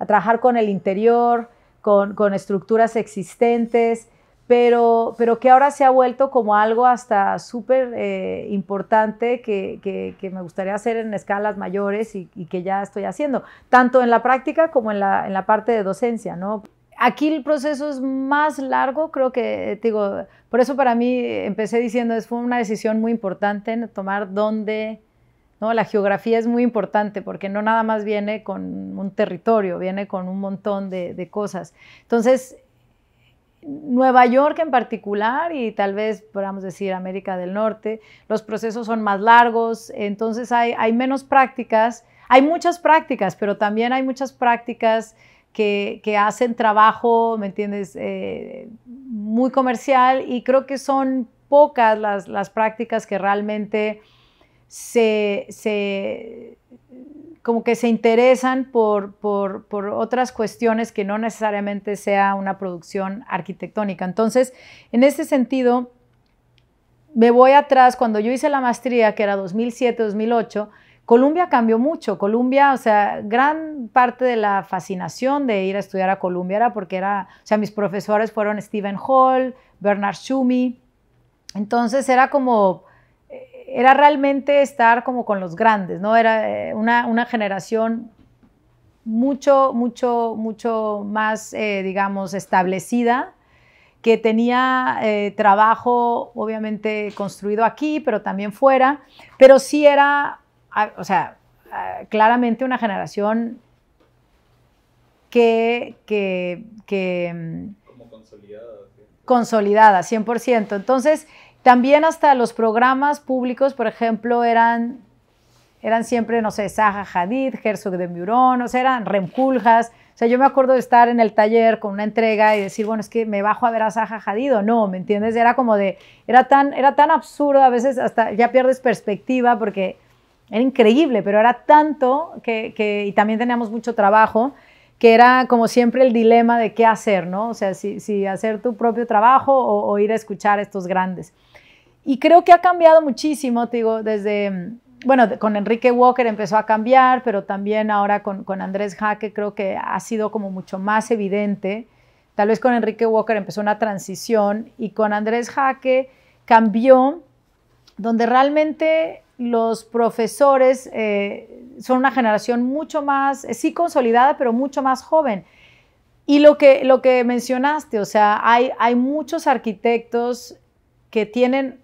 trabajar con el interior, con estructuras existentes, pero que ahora se ha vuelto como algo hasta súper importante que me gustaría hacer en escalas mayores y que ya estoy haciendo, tanto en la práctica como en la parte de docencia, ¿no? Aquí el proceso es más largo, creo que, digo, por eso para mí empecé diciendo, fue una decisión muy importante tomar dónde, ¿no? La geografía es muy importante porque no nada más viene con un territorio, viene con un montón de cosas. Entonces, Nueva York en particular y tal vez podamos decir América del Norte, los procesos son más largos, entonces hay menos prácticas, hay muchas prácticas, pero también hay muchas prácticas que hacen trabajo, ¿me entiendes?, muy comercial, y creo que son pocas las prácticas que realmente como que se interesan por otras cuestiones que no necesariamente sea una producción arquitectónica. Entonces, en ese sentido, me voy atrás, cuando yo hice la maestría, que era 2007-2008, Columbia cambió mucho. Columbia, o sea, gran parte de la fascinación de ir a estudiar a Columbia era porque o sea, mis profesores fueron Stephen Hall, Bernard Tschumi. Entonces era realmente estar como con los grandes, ¿no? Era una generación mucho más, digamos, establecida, que tenía trabajo obviamente construido aquí, pero también fuera, pero sí era, o sea, claramente una generación que como consolidada. ¿Sí? Consolidada, 100%. Entonces, también hasta los programas públicos, por ejemplo, eran siempre, no sé, Zaha Hadid, Herzog de Meuron, o sea, eran Rem Koolhaas. O sea, yo me acuerdo de estar en el taller con una entrega y decir, bueno, es que me bajo a ver a Zaha Hadid o no, ¿me entiendes? Era como era tan absurdo, a veces hasta ya pierdes perspectiva porque era increíble, pero era tanto y también teníamos mucho trabajo, que era como siempre el dilema de qué hacer, ¿no? O sea, si hacer tu propio trabajo o ir a escuchar a estos grandes. Y creo que ha cambiado muchísimo, te digo, bueno, con Enrique Walker empezó a cambiar, pero también ahora con Andrés Jaque creo que ha sido como mucho más evidente. Tal vez con Enrique Walker empezó una transición y con Andrés Jaque cambió, donde realmente los profesores son una generación mucho más, sí consolidada, pero mucho más joven. Y lo que mencionaste, o sea, hay muchos arquitectos que tienen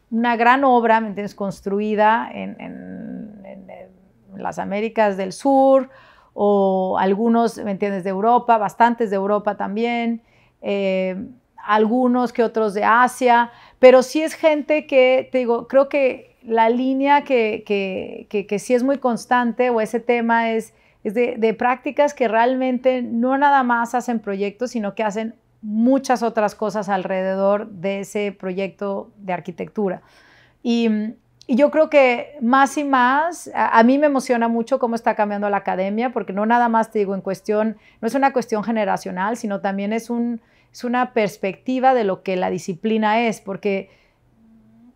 una gran obra, ¿me entiendes?, construida en las Américas del Sur, o algunos, ¿me entiendes?, de Europa, bastantes de Europa también, algunos que otros de Asia, pero sí es gente que, te digo, creo que la línea que sí es muy constante, o ese tema es de prácticas que realmente no nada más hacen proyectos, sino que hacen muchas otras cosas alrededor de ese proyecto de arquitectura. Y yo creo que más y más, a mí me emociona mucho cómo está cambiando la academia, porque no nada más, te digo, no es una cuestión generacional, sino también es una perspectiva de lo que la disciplina es, porque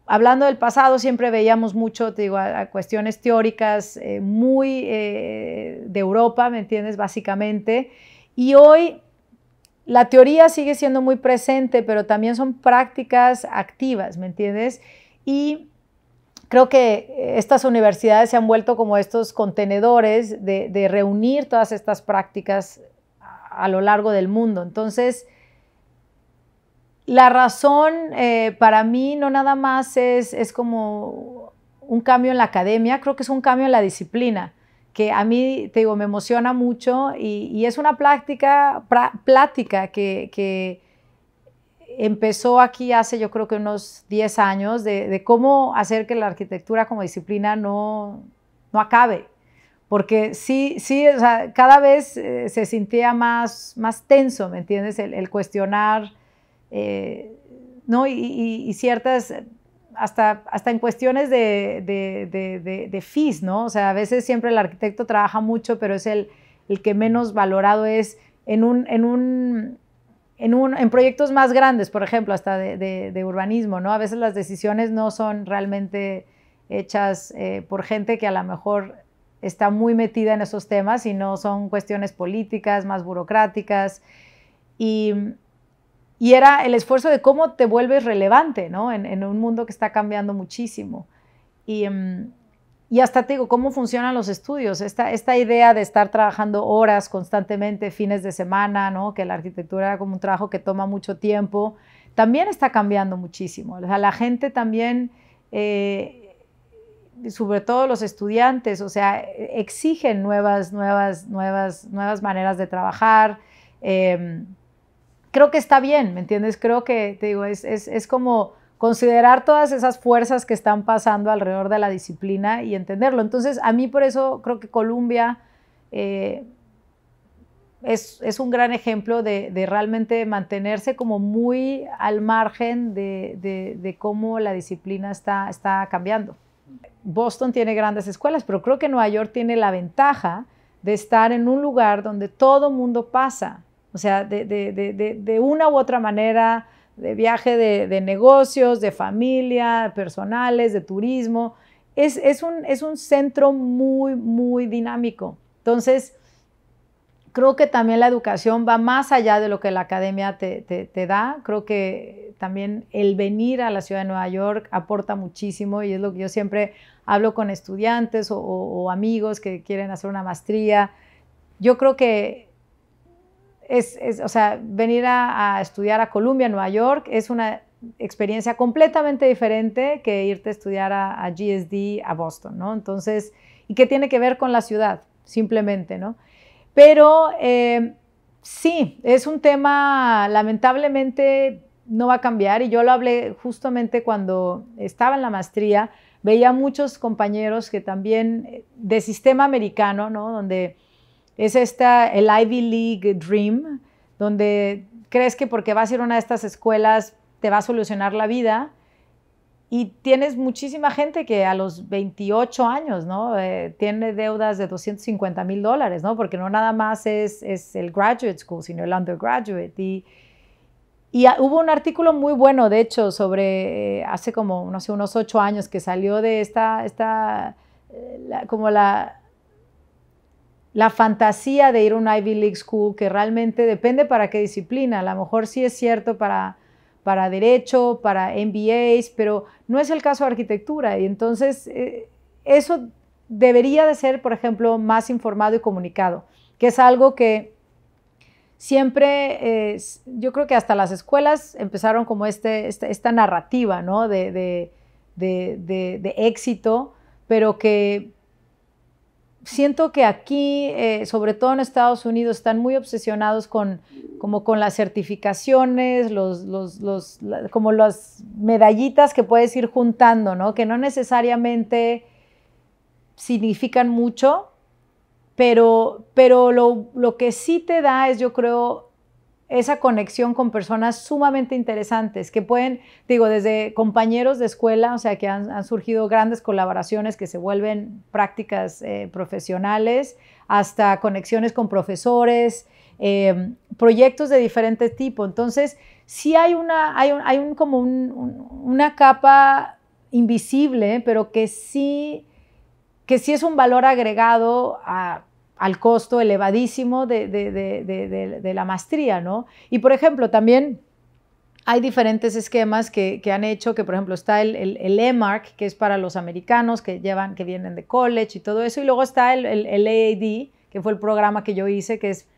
hablando del pasado siempre veíamos mucho, te digo, a cuestiones teóricas muy de Europa, ¿me entiendes?, básicamente, y hoy la teoría sigue siendo muy presente, pero también son prácticas activas, ¿me entiendes? Y creo que estas universidades se han vuelto como estos contenedores de reunir todas estas prácticas a lo largo del mundo. Entonces, la razón para mí no nada más es como un cambio en la academia, creo que es un cambio en la disciplina, que a mí, te digo, me emociona mucho y es una plática que empezó aquí hace, yo creo que unos 10 años, de cómo hacer que la arquitectura como disciplina no acabe. Porque sí, o sea, cada vez se sentía más tenso, ¿me entiendes?, el cuestionar, ¿no? Y ciertas, hasta en cuestiones de fees, ¿no? O sea, a veces siempre el arquitecto trabaja mucho, pero es el que menos valorado es en proyectos más grandes, por ejemplo, hasta de urbanismo, ¿no? A veces las decisiones no son realmente hechas por gente que a lo mejor está muy metida en esos temas, sino son cuestiones políticas, más burocráticas. Y y era el esfuerzo de cómo te vuelves relevante, ¿no? En un mundo que está cambiando muchísimo. Y hasta te digo, cómo funcionan los estudios, esta idea de estar trabajando horas constantemente, fines de semana, ¿no? Que la arquitectura era como un trabajo que toma mucho tiempo, también está cambiando muchísimo. O sea, la gente también, sobre todo los estudiantes, o sea, exigen nuevas maneras de trabajar. Creo que está bien, ¿me entiendes? Creo que, te digo, es como considerar todas esas fuerzas que están pasando alrededor de la disciplina y entenderlo. Entonces, a mí por eso creo que Columbia es un gran ejemplo de realmente mantenerse como muy al margen de cómo la disciplina está cambiando. Boston tiene grandes escuelas, pero creo que Nueva York tiene la ventaja de estar en un lugar donde todo mundo pasa, o sea, de una u otra manera, de viaje de negocios, de familia, personales, de turismo. Es un centro muy dinámico. Entonces, creo que también la educación va más allá de lo que la academia te da. Creo que también el venir a la ciudad de Nueva York aporta muchísimo y es lo que yo siempre hablo con estudiantes o amigos que quieren hacer una maestría. Yo creo que o sea, venir a estudiar a Columbia, Nueva York, es una experiencia completamente diferente que irte a estudiar a GSD, a Boston, ¿no? Entonces, y que tiene que ver con la ciudad, simplemente, ¿no? Pero sí, es un tema, lamentablemente no va a cambiar, y yo lo hablé justamente cuando estaba en la maestría, veía muchos compañeros que también de sistema americano, ¿no? Donde es el Ivy League Dream, donde crees que porque vas a ir a una de estas escuelas te va a solucionar la vida, y tienes muchísima gente que a los 28 años, ¿no? Tiene deudas de $250,000, ¿no? Porque no nada más es el graduate school, sino el undergraduate. Y hubo un artículo muy bueno, de hecho, sobre hace como, no sé, unos 8 años, que salió de como la fantasía de ir a un Ivy League School, que realmente depende para qué disciplina. A lo mejor sí es cierto para derecho, para MBAs, pero no es el caso de arquitectura. Y entonces eso debería de ser, por ejemplo, más informado y comunicado, que es algo que siempre, yo creo que hasta las escuelas empezaron como esta narrativa, ¿no? de éxito, pero que siento que aquí, sobre todo en Estados Unidos, están muy obsesionados con las certificaciones, como las medallitas que puedes ir juntando, ¿no? Que no necesariamente significan mucho, pero lo que sí te da es, yo creo, esa conexión con personas sumamente interesantes que pueden, digo, desde compañeros de escuela, o sea, que han surgido grandes colaboraciones que se vuelven prácticas profesionales, hasta conexiones con profesores, proyectos de diferente tipo. Entonces, sí hay como una capa invisible, pero que sí es un valor agregado al costo elevadísimo de la maestría, ¿no? Y, por ejemplo, también hay diferentes esquemas que han hecho, que por ejemplo está el EMARC, que es para los americanos que vienen de college y todo eso, y luego está el AAD, que fue el programa que yo hice, que es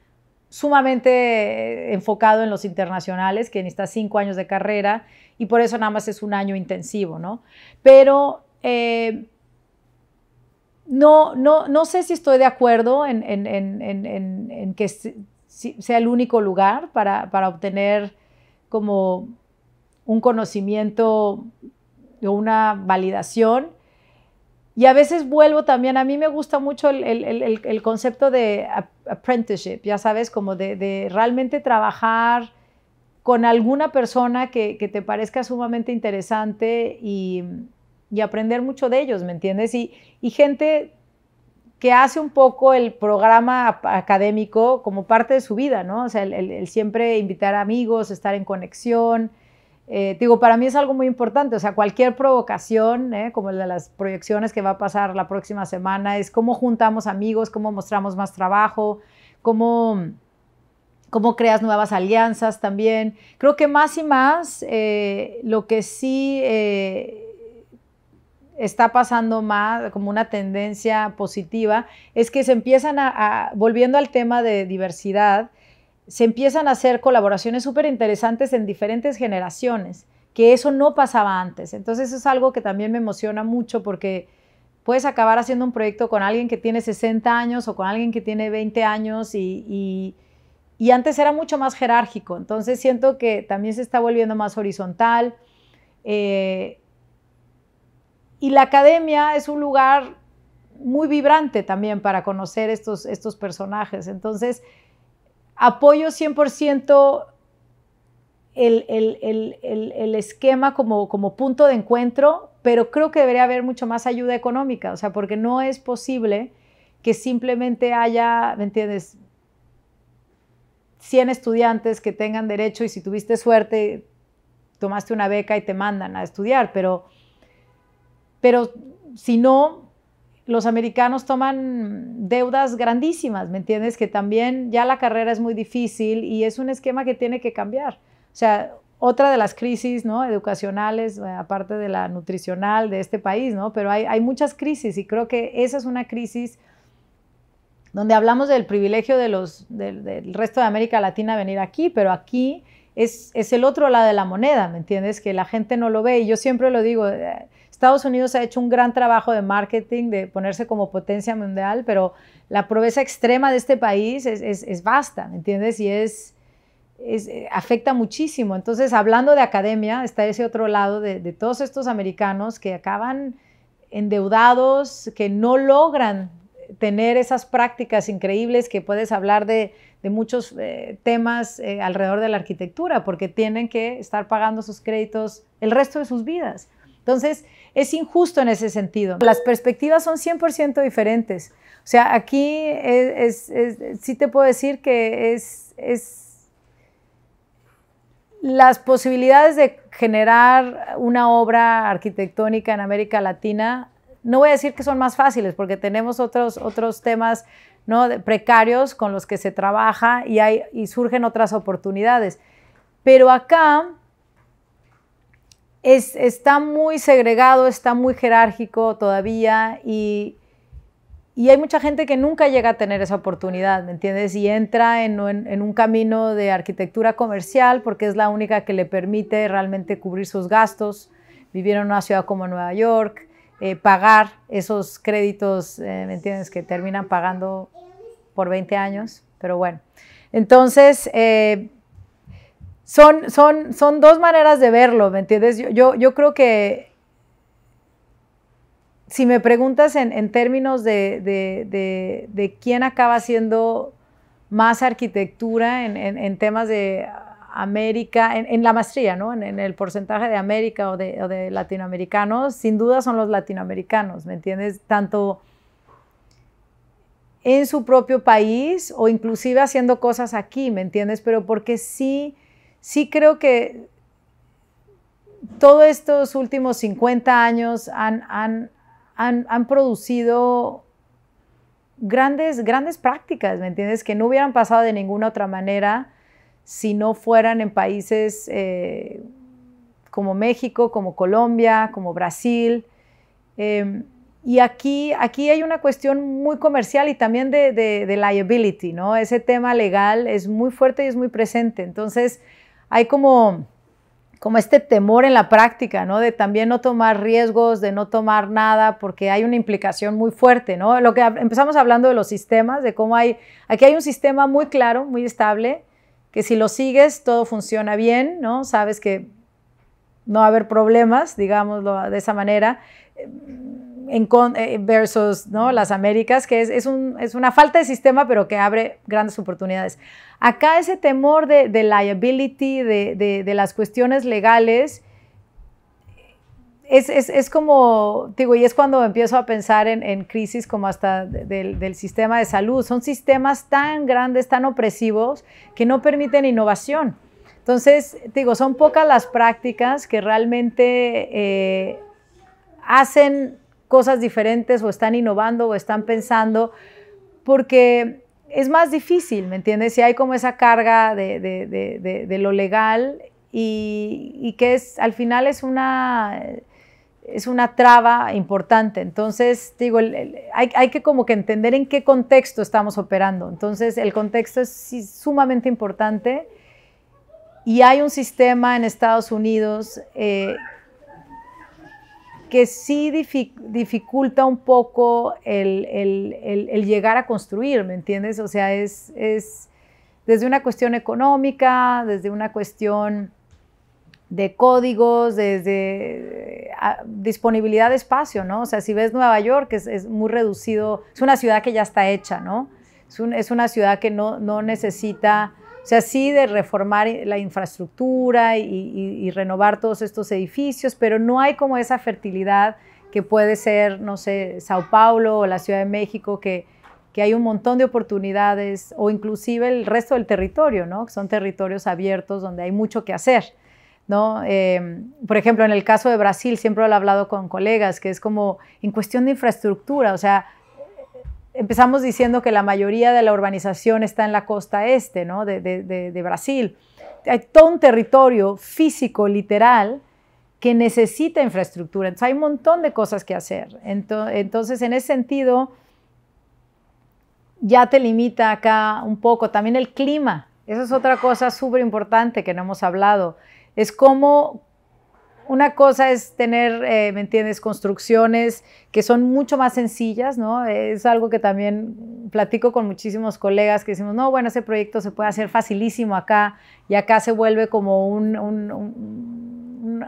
sumamente enfocado en los internacionales, que necesita 5 años de carrera, y por eso nada más es un año intensivo, ¿no? Pero no sé si estoy de acuerdo en que sea el único lugar para obtener como un conocimiento o una validación. Y a veces vuelvo también, a mí me gusta mucho el concepto de apprenticeship, ya sabes, como de realmente trabajar con alguna persona que te parezca sumamente interesante y aprender mucho de ellos, ¿me entiendes? Y gente que hace un poco el programa académico como parte de su vida, ¿no? O sea, el siempre invitar a amigos, estar en conexión. Digo, para mí es algo muy importante, o sea, cualquier provocación, como el de las proyecciones que va a pasar la próxima semana, es cómo juntamos amigos, cómo mostramos más trabajo, cómo cómo creas nuevas alianzas también. Creo que más y más lo que sí está pasando más como una tendencia positiva es que se empiezan volviendo al tema de diversidad, se empiezan a hacer colaboraciones súper interesantes en diferentes generaciones, que eso no pasaba antes. Entonces eso es algo que también me emociona mucho porque puedes acabar haciendo un proyecto con alguien que tiene 60 años o con alguien que tiene 20 años y antes era mucho más jerárquico. Entonces siento que también se está volviendo más horizontal. Y la academia es un lugar muy vibrante también para conocer estos personajes. Entonces, apoyo 100% el esquema como punto de encuentro, pero creo que debería haber mucho más ayuda económica, o sea, porque no es posible que simplemente haya, ¿me entiendes?, 100 estudiantes que tengan derecho y si tuviste suerte, tomaste una beca y te mandan a estudiar, pero si no, los americanos toman deudas grandísimas, ¿me entiendes? Que también ya la carrera es muy difícil y es un esquema que tiene que cambiar. O sea, otra de las crisis, ¿no?, educacionales, aparte de la nutricional de este país, ¿no?, pero hay muchas crisis y creo que esa es una crisis donde hablamos del privilegio del resto de América Latina venir aquí, pero aquí es el otro lado de la moneda, ¿me entiendes? Que la gente no lo ve y yo siempre lo digo, Estados Unidos ha hecho un gran trabajo de marketing, de ponerse como potencia mundial, pero la pobreza extrema de este país es vasta, ¿me entiendes? Y afecta muchísimo. Entonces, hablando de academia, está ese otro lado de todos estos americanos que acaban endeudados, que no logran tener esas prácticas increíbles que puedes hablar de muchos temas alrededor de la arquitectura, porque tienen que estar pagando sus créditos el resto de sus vidas. Entonces, es injusto en ese sentido. Las perspectivas son 100% diferentes. O sea, aquí sí te puedo decir que las posibilidades de generar una obra arquitectónica en América Latina, no voy a decir que son más fáciles, porque tenemos otros temas, ¿no?, precarios con los que se trabaja y surgen otras oportunidades. Pero acá está muy segregado, está muy jerárquico todavía y hay mucha gente que nunca llega a tener esa oportunidad, ¿me entiendes? Y entra en un camino de arquitectura comercial porque es la única que le permite realmente cubrir sus gastos, vivir en una ciudad como Nueva York, pagar esos créditos, ¿me entiendes?, que terminan pagando por 20 años, pero bueno. Entonces, son dos maneras de verlo, ¿me entiendes? Yo creo que si me preguntas en términos de quién acaba haciendo más arquitectura en temas de América, en la maestría, ¿no?, en el porcentaje de América o de latinoamericanos, sin duda son los latinoamericanos, ¿me entiendes? Tanto en su propio país o inclusive haciendo cosas aquí, ¿me entiendes? Pero porque sí creo que todos estos últimos 50 años han producido grandes prácticas, ¿me entiendes?, que no hubieran pasado de ninguna otra manera si no fueran en países como México, como Colombia, como Brasil. Y aquí hay una cuestión muy comercial y también de liability, ¿no? Ese tema legal es muy fuerte y es muy presente. Entonces, hay como este temor en la práctica, ¿no?, de también no tomar riesgos, de no tomar nada, porque hay una implicación muy fuerte, ¿no? Lo que empezamos hablando de los sistemas, de cómo aquí hay un sistema muy claro, muy estable, que si lo sigues todo funciona bien, ¿no? Sabes que no va a haber problemas, digámoslo de esa manera, versus, ¿no?, las Américas, que es una falta de sistema, pero que abre grandes oportunidades. Acá ese temor de liability, de las cuestiones legales, es como, digo, y es cuando empiezo a pensar en crisis como hasta del sistema de salud. Son sistemas tan grandes, tan opresivos, que no permiten innovación. Entonces, digo, son pocas las prácticas que realmente hacen cosas diferentes o están innovando o están pensando, porque es más difícil, ¿me entiendes? Si hay como esa carga de lo legal y que al final es una traba importante. Entonces, digo, hay que como que entender en qué contexto estamos operando. Entonces, el contexto es sumamente importante y hay un sistema en Estados Unidos que sí dificulta un poco el llegar a construir, ¿me entiendes? O sea, es desde una cuestión económica, desde una cuestión de códigos, desde disponibilidad de espacio, ¿no? O sea, si ves Nueva York, es muy reducido, es una ciudad que ya está hecha, ¿no? Es una ciudad que no necesita, o sea, sí de reformar la infraestructura y renovar todos estos edificios, pero no hay como esa fertilidad que puede ser, no sé, Sao Paulo o la Ciudad de México, que hay un montón de oportunidades, o inclusive el resto del territorio, ¿no? Que son territorios abiertos donde hay mucho que hacer, ¿no? Por ejemplo, en el caso de Brasil, siempre lo he hablado con colegas, que es como en cuestión de infraestructura, o sea, empezamos diciendo que la mayoría de la urbanización está en la costa este, ¿no? de Brasil. Hay todo un territorio físico, literal, que necesita infraestructura. Entonces hay un montón de cosas que hacer. Entonces, en ese sentido, ya te limita acá un poco. También el clima. Esa es otra cosa súper importante que no hemos hablado. Es como una cosa es tener, ¿me entiendes?, construcciones que son mucho más sencillas, ¿no? Es algo que también platico con muchísimos colegas que decimos, no, bueno, ese proyecto se puede hacer facilísimo acá, y acá se vuelve como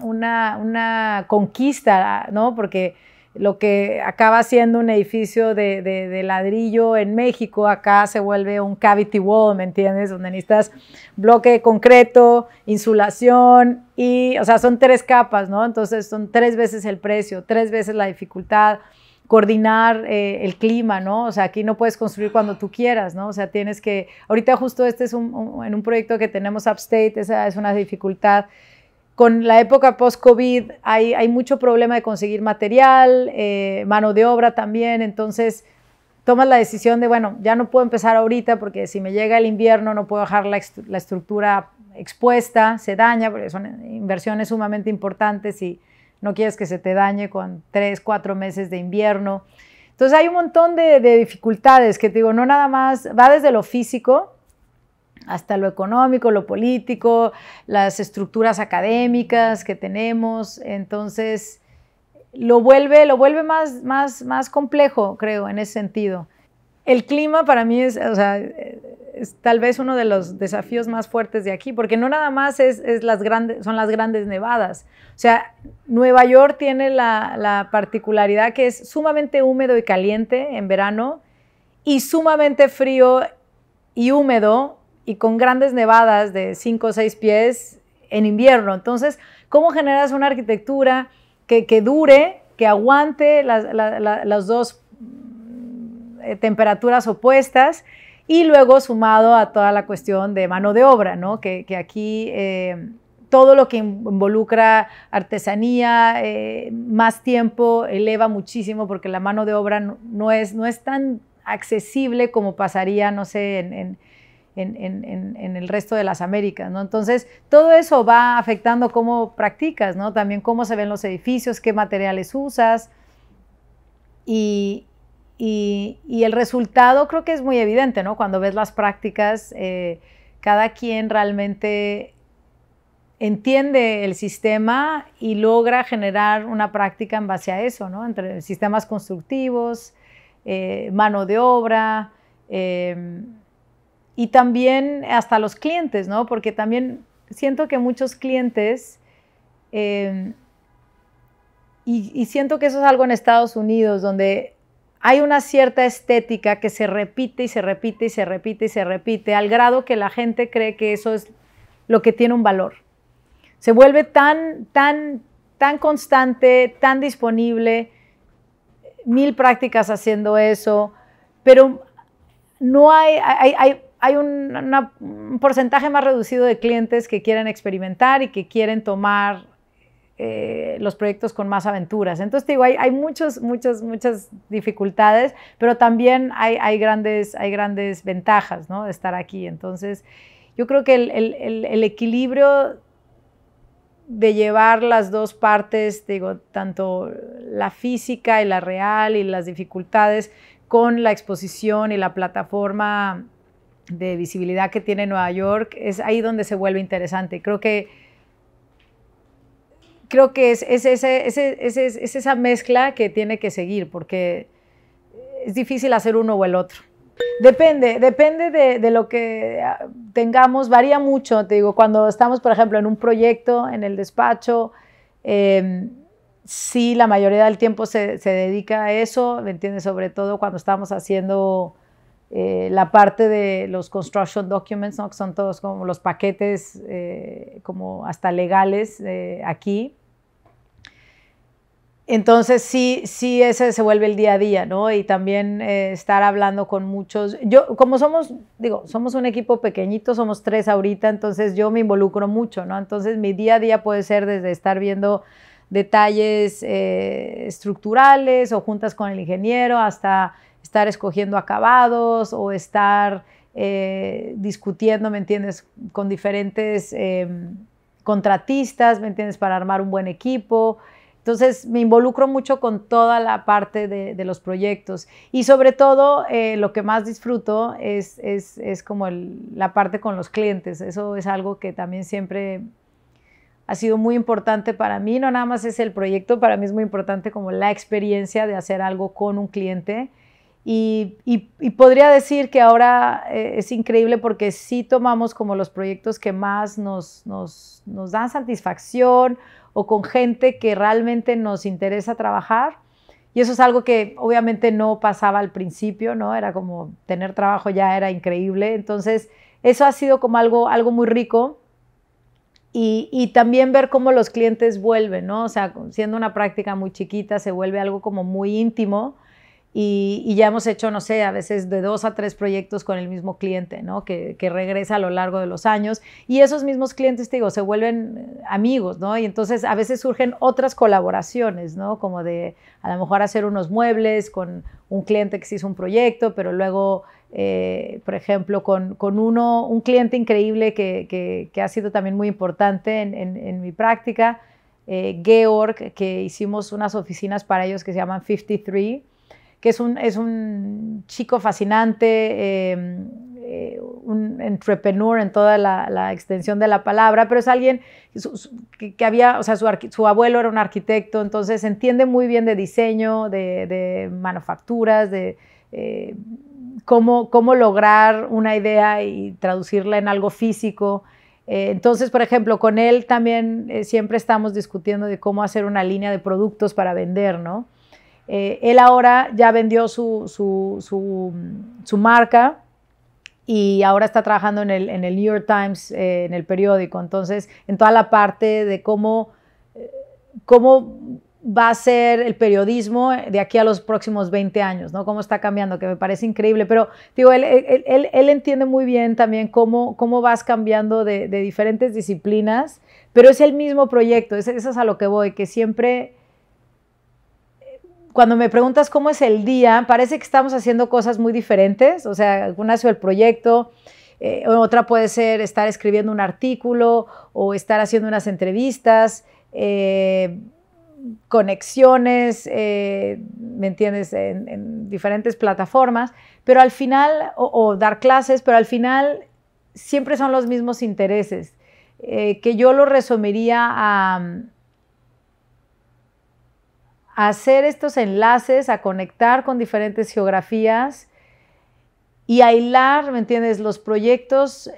una conquista, ¿no? Porque lo que acaba siendo un edificio de ladrillo en México, acá se vuelve un cavity wall, ¿me entiendes? Donde necesitas bloque de concreto, insulación y, o sea, son 3 capas, ¿no? Entonces son 3 veces el precio, 3 veces la dificultad, coordinar el clima, ¿no? O sea, aquí no puedes construir cuando tú quieras, ¿no? O sea, tienes que, ahorita justo este es en un proyecto que tenemos upstate, esa es una dificultad. Con la época post-COVID hay mucho problema de conseguir material, mano de obra también, entonces tomas la decisión de, bueno, ya no puedo empezar ahorita porque si me llega el invierno no puedo dejar la estructura expuesta, se daña, porque son inversiones sumamente importantes y no quieres que se te dañe con 3, 4 meses de invierno. Entonces hay un montón de dificultades que te digo, no nada más, va desde lo físico hasta lo económico, lo político, las estructuras académicas que tenemos. Entonces lo vuelve más complejo, creo, en ese sentido. El clima para mí es tal vez uno de los desafíos más fuertes de aquí, porque no nada más son las grandes nevadas. O sea, Nueva York tiene la particularidad que es sumamente húmedo y caliente en verano y sumamente frío y húmedo y con grandes nevadas de 5 o 6 pies en invierno. Entonces, ¿cómo generas una arquitectura que dure, que aguante las dos temperaturas opuestas, y luego sumado a toda la cuestión de mano de obra, ¿no? Que aquí todo lo que involucra artesanía, más tiempo, eleva muchísimo porque la mano de obra no es tan accesible como pasaría, no sé, en el resto de las Américas, ¿no? Entonces, todo eso va afectando cómo practicas, ¿no? También cómo se ven los edificios, qué materiales usas, y el resultado creo que es muy evidente, ¿no? Cuando ves las prácticas, cada quien realmente entiende el sistema y logra generar una práctica en base a eso, ¿no? Entre sistemas constructivos, mano de obra, y también hasta los clientes, ¿no? Porque también siento que muchos clientes, y siento que eso es algo en Estados Unidos, donde hay una cierta estética que se repite y se repite y se repite y se repite, al grado que la gente cree que eso es lo que tiene un valor. Se vuelve tan constante, tan disponible, 1000 prácticas haciendo eso, pero no hay un porcentaje más reducido de clientes que quieren experimentar y que quieren tomar los proyectos con más aventuras. Entonces, te digo, hay muchas dificultades, pero también hay grandes ventajas, ¿no?, de estar aquí. Entonces, yo creo que el equilibrio de llevar las dos partes, digo, tanto la física y la real y las dificultades con la exposición y la plataforma de visibilidad que tiene Nueva York, es ahí donde se vuelve interesante. Creo que es esa mezcla que tiene que seguir, porque es difícil hacer uno o el otro. Depende de lo que tengamos, varía mucho, te digo, cuando estamos, por ejemplo, en un proyecto, en el despacho, sí, la mayoría del tiempo se dedica a eso, ¿me entiendes? Sobre todo cuando estamos haciendo la parte de los construction documents, ¿no?, que son todos como los paquetes como hasta legales aquí. Entonces sí ese se vuelve el día a día, ¿no? Y también estar hablando con muchos. Como somos un equipo pequeñito, somos 3 ahorita, entonces yo me involucro mucho, ¿no? Entonces mi día a día puede ser desde estar viendo detalles estructurales o juntas con el ingeniero hasta estar escogiendo acabados o estar discutiendo, ¿me entiendes?, con diferentes contratistas, ¿me entiendes?, para armar un buen equipo. Entonces me involucro mucho con toda la parte de los proyectos y sobre todo lo que más disfruto es como la parte con los clientes. Eso es algo que también siempre ha sido muy importante para mí. No nada más es el proyecto, para mí es muy importante como la experiencia de hacer algo con un cliente. Y podría decir que ahora es increíble porque sí tomamos como los proyectos que más nos dan satisfacción o con gente que realmente nos interesa trabajar. Y eso es algo que obviamente no pasaba al principio, ¿no? Era como tener trabajo ya era increíble. Entonces, eso ha sido como algo muy rico. Y también ver cómo los clientes vuelven, ¿no? O sea, siendo una práctica muy chiquita, se vuelve algo como muy íntimo. Y ya hemos hecho, no sé, a veces de 2 a 3 proyectos con el mismo cliente, ¿no?, que regresa a lo largo de los años. Y esos mismos clientes, te digo, se vuelven amigos, ¿no? Y entonces a veces surgen otras colaboraciones, ¿no? Como de a lo mejor hacer unos muebles con un cliente que se hizo un proyecto, pero luego, por ejemplo, con un cliente increíble que ha sido también muy importante en mi práctica, Georg, que hicimos unas oficinas para ellos que se llaman 53, que es un chico fascinante, un entrepreneur en toda la extensión de la palabra, pero es alguien que había, o sea, su abuelo era un arquitecto, entonces entiende muy bien de diseño, de manufacturas, de cómo lograr una idea y traducirla en algo físico. Entonces, por ejemplo, con él también siempre estamos discutiendo de cómo hacer una línea de productos para vender, ¿no? Él ahora ya vendió su marca y ahora está trabajando en el New York Times, en el periódico. Entonces, en toda la parte de cómo va a ser el periodismo de aquí a los próximos 20 años, ¿no? Cómo está cambiando, que me parece increíble. Pero, digo, él entiende muy bien también cómo vas cambiando de diferentes disciplinas, pero es el mismo proyecto. Eso es a lo que voy, que siempre... Cuando me preguntas cómo es el día, parece que estamos haciendo cosas muy diferentes. O sea, una es el proyecto, otra puede ser estar escribiendo un artículo o estar haciendo unas entrevistas, conexiones, ¿me entiendes?, en diferentes plataformas, pero al final, o dar clases, pero al final siempre son los mismos intereses, que yo lo resumiría a hacer estos enlaces, a conectar con diferentes geografías y a hilar, ¿me entiendes?, los proyectos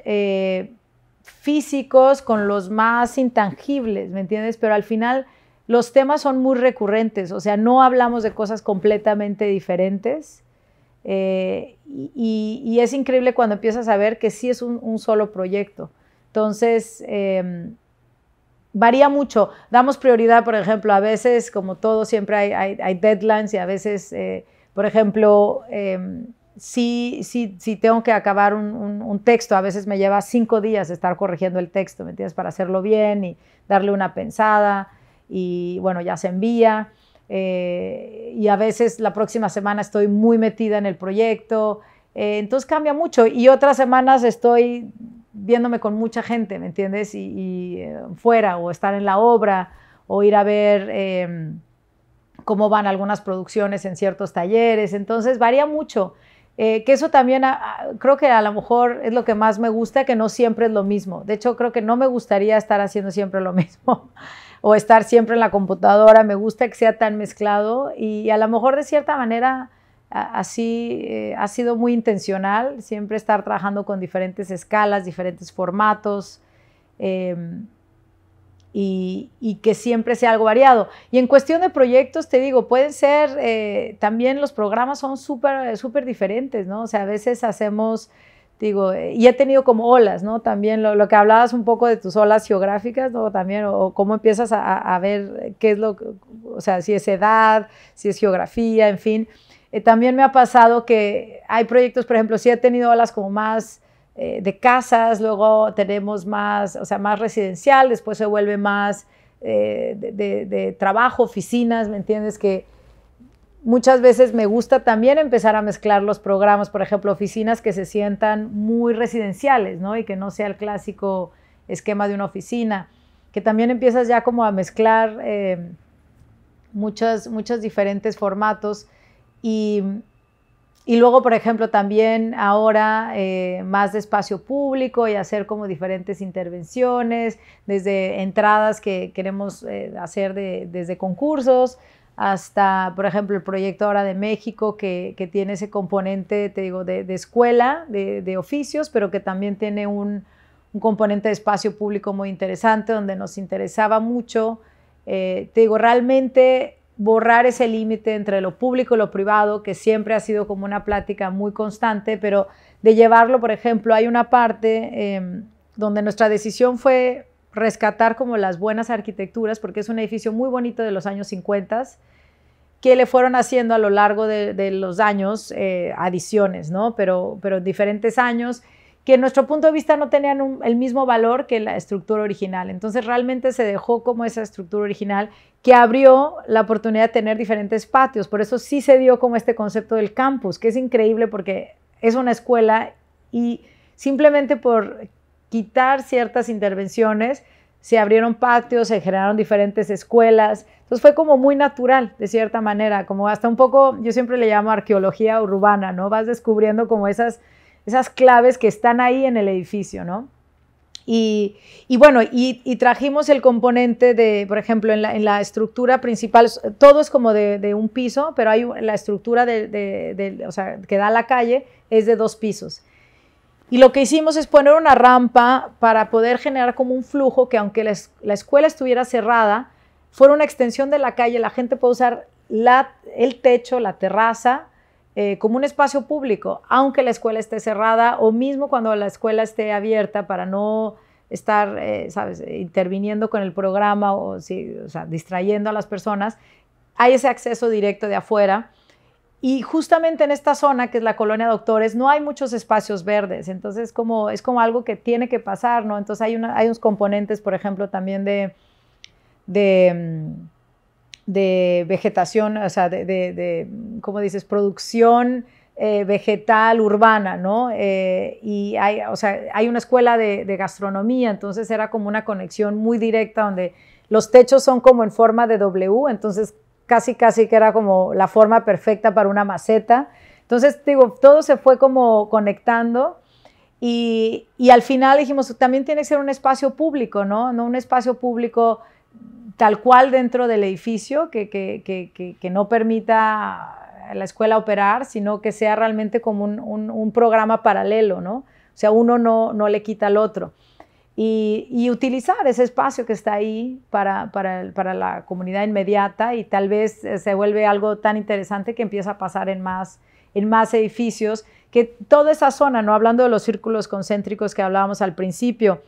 físicos con los más intangibles, ¿me entiendes? Pero al final los temas son muy recurrentes, o sea, no hablamos de cosas completamente diferentes y es increíble cuando empiezas a ver que sí es un solo proyecto. Entonces, varía mucho. Damos prioridad, por ejemplo, a veces, como todo, siempre hay deadlines y a veces, por ejemplo, si tengo que acabar un texto, a veces me lleva 5 días estar corrigiendo el texto, ¿me entiendes?, para hacerlo bien y darle una pensada. y bueno, ya se envía. Y a veces la próxima semana estoy muy metida en el proyecto, entonces cambia mucho, y otras semanas estoy viéndome con mucha gente, ¿me entiendes? Fuera, o estar en la obra, o ir a ver cómo van algunas producciones en ciertos talleres, entonces varía mucho. Que eso también creo que a lo mejor es lo que más me gusta, que no siempre es lo mismo. De hecho, creo que no me gustaría estar haciendo siempre lo mismo o estar siempre en la computadora. Me gusta que sea tan mezclado, y a lo mejor de cierta manera así ha sido muy intencional, siempre estar trabajando con diferentes escalas, diferentes formatos, y que siempre sea algo variado. Y en cuestión de proyectos, te digo, pueden ser, también los programas son súper diferentes, ¿no? O sea, a veces hacemos, digo, y he tenido como olas, ¿no? También lo que hablabas un poco de tus olas geográficas, ¿no? También, o cómo empiezas a ver qué es o sea, si es edad, si es geografía, en fin. También me ha pasado que hay proyectos, por ejemplo, sí he tenido olas como más de casas, tenemos más, o sea, más residencial, después se vuelve más de trabajo, oficinas, ¿me entiendes? Que muchas veces me gusta también empezar a mezclar los programas, por ejemplo, oficinas que se sientan muy residenciales, ¿no? Y que no sea el clásico esquema de una oficina, que también empiezas ya como a mezclar muchos diferentes formatos. Y luego, por ejemplo, también ahora más de espacio público, y hacer como diferentes intervenciones, desde entradas que queremos hacer desde concursos, hasta, por ejemplo, el proyecto ahora de México, que tiene ese componente, te digo, de escuela, de oficios, pero que también tiene un componente de espacio público muy interesante, donde nos interesaba mucho, te digo, realmente borrar ese límite entre lo público y lo privado, que siempre ha sido como una plática muy constante, pero de llevarlo, por ejemplo, hay una parte donde nuestra decisión fue rescatar como las buenas arquitecturas, porque es un edificio muy bonito de los años 50, que le fueron haciendo a lo largo de los años adiciones, ¿no? Pero en diferentes años, que en nuestro punto de vista no tenían el mismo valor que la estructura original. Entonces realmente se dejó como esa estructura original, que abrió la oportunidad de tener diferentes patios. Por eso sí se dio como este concepto del campus, que es increíble porque es una escuela, y simplemente por quitar ciertas intervenciones se abrieron patios, se generaron diferentes escuelas. Entonces fue como muy natural, de cierta manera, como hasta un poco, yo siempre le llamo arqueología urbana, ¿no? Vas descubriendo como esas claves que están ahí en el edificio, ¿no? Y bueno, y trajimos el componente de, por ejemplo, en la estructura principal, todo es como de un piso, pero hay la estructura o sea, que da a la calle es de 2 pisos. Y lo que hicimos es poner una rampa para poder generar como un flujo, que aunque la escuela estuviera cerrada, fuera una extensión de la calle, la gente puede usar el techo, la terraza, como un espacio público, aunque la escuela esté cerrada, o mismo cuando la escuela esté abierta, para no estar, ¿sabes?, interviniendo con el programa o sea, distrayendo a las personas. Hay ese acceso directo de afuera. Y justamente en esta zona, que es la Colonia Doctores, no hay muchos espacios verdes, entonces es como algo que tiene que pasar, ¿no? Entonces hay unos componentes, por ejemplo, también de vegetación, o sea, ¿cómo dices?, producción vegetal urbana, ¿no? Y o sea, hay una escuela de gastronomía, entonces era como una conexión muy directa, donde los techos son como en forma de W, entonces casi que era como la forma perfecta para una maceta. Entonces, digo, todo se fue como conectando, y al final dijimos, también tiene que ser un espacio público, ¿no? No un espacio público tal cual dentro del edificio, que no permita a la escuela operar, sino que sea realmente como un programa paralelo, ¿no? O sea, uno no le quita al otro. Y utilizar ese espacio que está ahí para la comunidad inmediata, y tal vez se vuelve algo tan interesante que empieza a pasar en más edificios, que toda esa zona, ¿no? Hablando de los círculos concéntricos que hablábamos al principio,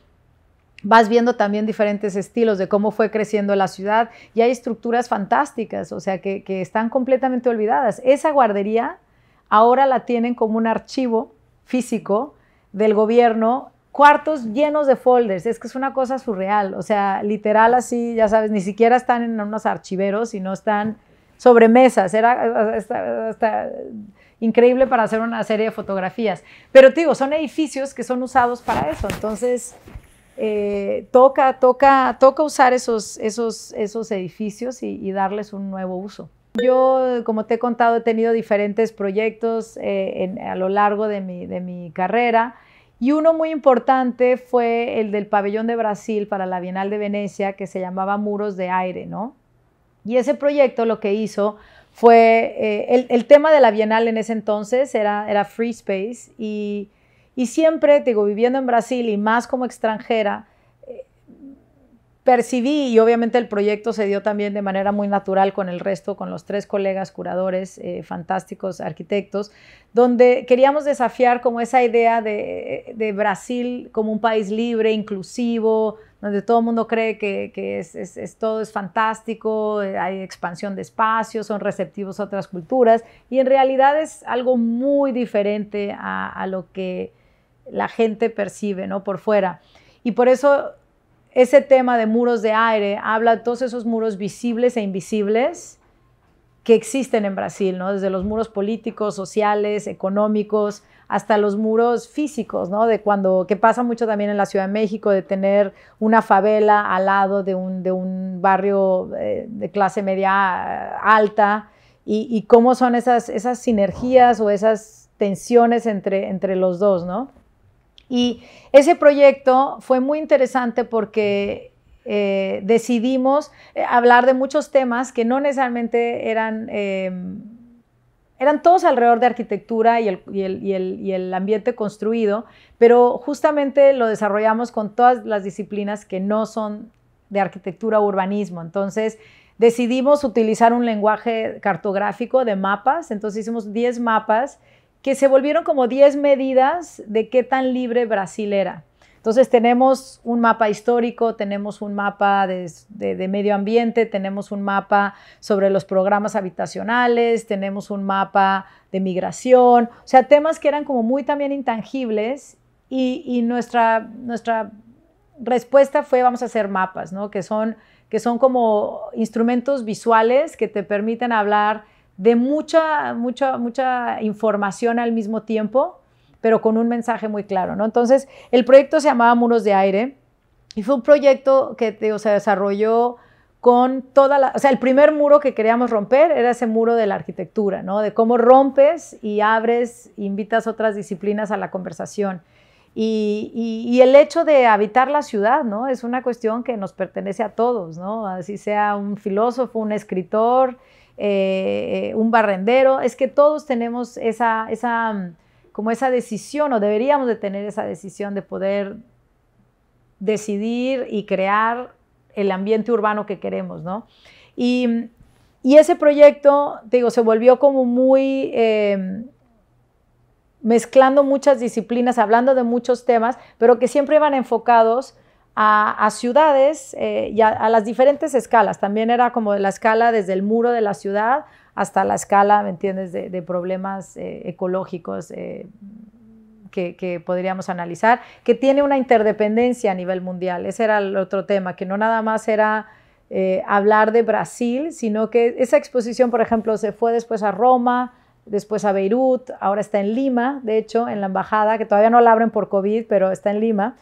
vas viendo también diferentes estilos de cómo fue creciendo la ciudad, y hay estructuras fantásticas, o sea, que están completamente olvidadas. Esa guardería ahora la tienen como un archivo físico del gobierno, cuartos llenos de folders, es que es una cosa surreal, o sea, literal así, ya sabes, ni siquiera están en unos archiveros, sino están sobre mesas, era hasta increíble para hacer una serie de fotografías. Pero te digo, son edificios que son usados para eso, entonces toca usar esos edificios y darles un nuevo uso. Yo, como te he contado, he tenido diferentes proyectos a lo largo de mi carrera, y uno muy importante fue el del pabellón de Brasil para la Bienal de Venecia, que se llamaba Muros de Aire, ¿no? Y ese proyecto lo que hizo fue, el tema de la Bienal en ese entonces era Free Space, y siempre, digo, viviendo en Brasil y más como extranjera, percibí, y obviamente el proyecto se dio también de manera muy natural con el resto, con los 3 colegas curadores, fantásticos arquitectos, donde queríamos desafiar como esa idea de Brasil como un país libre, inclusivo, donde todo el mundo cree que todo es fantástico, hay expansión de espacios, son receptivos a otras culturas, y en realidad es algo muy diferente a lo que la gente percibe, ¿no? Por fuera. Y por eso ese tema de muros de aire habla de todos esos muros visibles e invisibles que existen en Brasil, ¿no? Desde los muros políticos, sociales, económicos, hasta los muros físicos, ¿no? Que pasa mucho también en la Ciudad de México, de tener una favela al lado de un barrio de clase media alta, y cómo son esas sinergias o esas tensiones entre los dos, ¿no? Y ese proyecto fue muy interesante porque decidimos hablar de muchos temas que no necesariamente eran todos alrededor de arquitectura y el ambiente construido, pero justamente lo desarrollamos con todas las disciplinas que no son de arquitectura o urbanismo. Entonces decidimos utilizar un lenguaje cartográfico de mapas, entonces hicimos 10 mapas que se volvieron como 10 medidas de qué tan libre Brasil era. Entonces tenemos un mapa histórico, tenemos un mapa de medio ambiente, tenemos un mapa sobre los programas habitacionales, tenemos un mapa de migración, o sea, temas que eran como muy también intangibles, y nuestra respuesta fue: vamos a hacer mapas, ¿no? que son como instrumentos visuales que te permiten hablar de mucha información al mismo tiempo, pero con un mensaje muy claro, ¿no? Entonces, el proyecto se llamaba Muros de Aire, y fue un proyecto que se desarrolló con o sea, el primer muro que queríamos romper era ese muro de la arquitectura, ¿no? De cómo rompes y abres, invitas otras disciplinas a la conversación. Y el hecho de habitar la ciudad, ¿no? Es una cuestión que nos pertenece a todos, ¿no? Así sea un filósofo, un escritor, un barrendero, es que todos tenemos esa decisión, o deberíamos de tener esa decisión de poder decidir y crear el ambiente urbano que queremos, ¿no? Y ese proyecto, digo, se volvió como muy mezclando muchas disciplinas, hablando de muchos temas, pero que siempre iban enfocados a ciudades y a las diferentes escalas. También era como la escala desde el muro de la ciudad hasta la escala, ¿me entiendes?, de problemas ecológicos que podríamos analizar, que tiene una interdependencia a nivel mundial. Ese era el otro tema, que no nada más era hablar de Brasil, sino que esa exposición, por ejemplo, se fue después a Roma, después a Beirut, ahora está en Lima, de hecho, en la embajada, que todavía no la abren por COVID, pero está en Lima.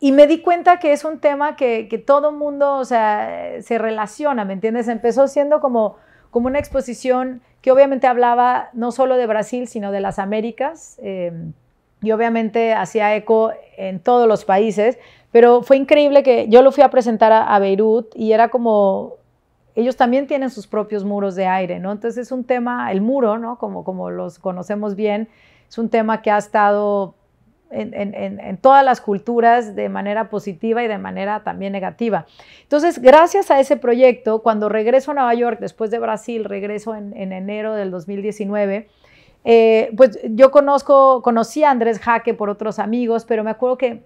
Y me di cuenta que es un tema que todo el mundo, o sea, se relaciona, ¿me entiendes? Empezó siendo como una exposición que obviamente hablaba no solo de Brasil, sino de las Américas, y obviamente hacía eco en todos los países, pero fue increíble que yo lo fui a presentar a Beirut, y era como, ellos también tienen sus propios muros de aire, ¿no? Entonces es un tema, el muro, ¿no? Como los conocemos bien, es un tema que ha estado en todas las culturas de manera positiva y de manera también negativa. Entonces, gracias a ese proyecto, cuando regreso a Nueva York, después de Brasil, regreso en enero del 2019, pues yo conocí a Andrés Jaque por otros amigos, pero me acuerdo que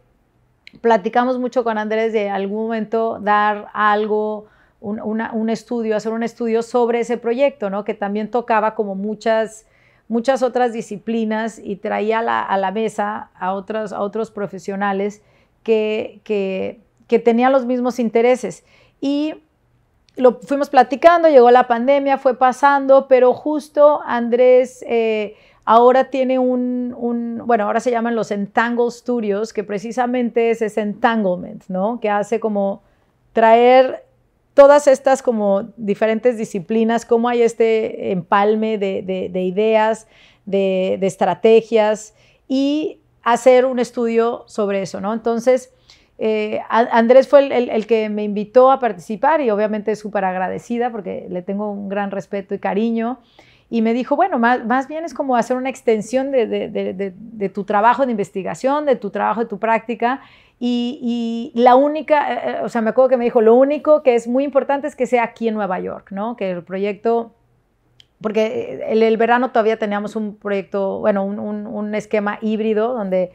platicamos mucho con Andrés de algún momento dar algo, un estudio, hacer un estudio sobre ese proyecto, ¿no? Que también tocaba como muchas muchas otras disciplinas y traía a la mesa a otros profesionales que tenían los mismos intereses. Y lo fuimos platicando, llegó la pandemia, fue pasando, pero justo Andrés ahora tiene bueno, ahora se llaman los Entangle Studios, que precisamente es ese entanglement, ¿no? Que hace como traer todas estas como diferentes disciplinas, cómo hay este empalme de ideas, de estrategias, y hacer un estudio sobre eso, ¿no? Entonces, Andrés fue el que me invitó a participar y obviamente súper agradecida porque le tengo un gran respeto y cariño. Y me dijo, bueno, más bien es como hacer una extensión de tu trabajo de investigación, de tu trabajo, de tu práctica. Y la única, o sea, me acuerdo que me dijo, lo único que es muy importante es que sea aquí en Nueva York, ¿no? Que el proyecto, porque el verano todavía teníamos un proyecto, bueno, un esquema híbrido donde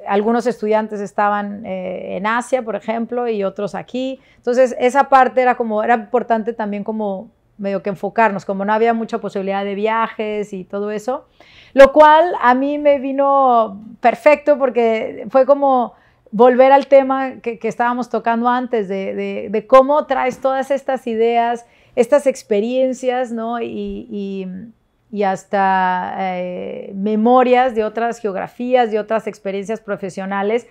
algunos estudiantes estaban en Asia, por ejemplo, y otros aquí. Entonces, esa parte era importante también como medio que enfocarnos, como no había mucha posibilidad de viajes y todo eso, lo cual a mí me vino perfecto porque fue como volver al tema que estábamos tocando antes, de cómo traes todas estas ideas, estas experiencias, ¿no? y hasta memorias de otras geografías, de otras experiencias profesionales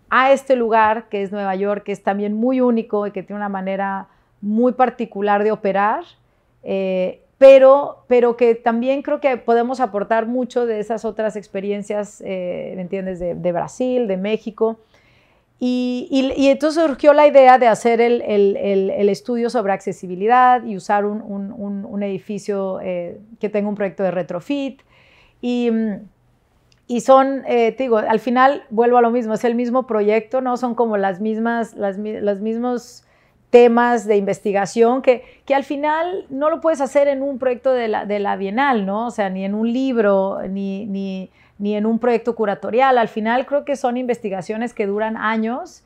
a este lugar que es Nueva York, que es también muy único y que tiene una manera muy particular de operar, pero que también creo que podemos aportar mucho de esas otras experiencias, ¿me entiendes?, de Brasil, de México. Y entonces surgió la idea de hacer el estudio sobre accesibilidad y usar un edificio que tenga un proyecto de retrofit. Y son, te digo, al final vuelvo a lo mismo, es el mismo proyecto, ¿no? Son como los mismos temas de investigación que al final no lo puedes hacer en un proyecto de la Bienal, ¿no? O sea, ni en un libro, ni en un proyecto curatorial. Al final creo que son investigaciones que duran años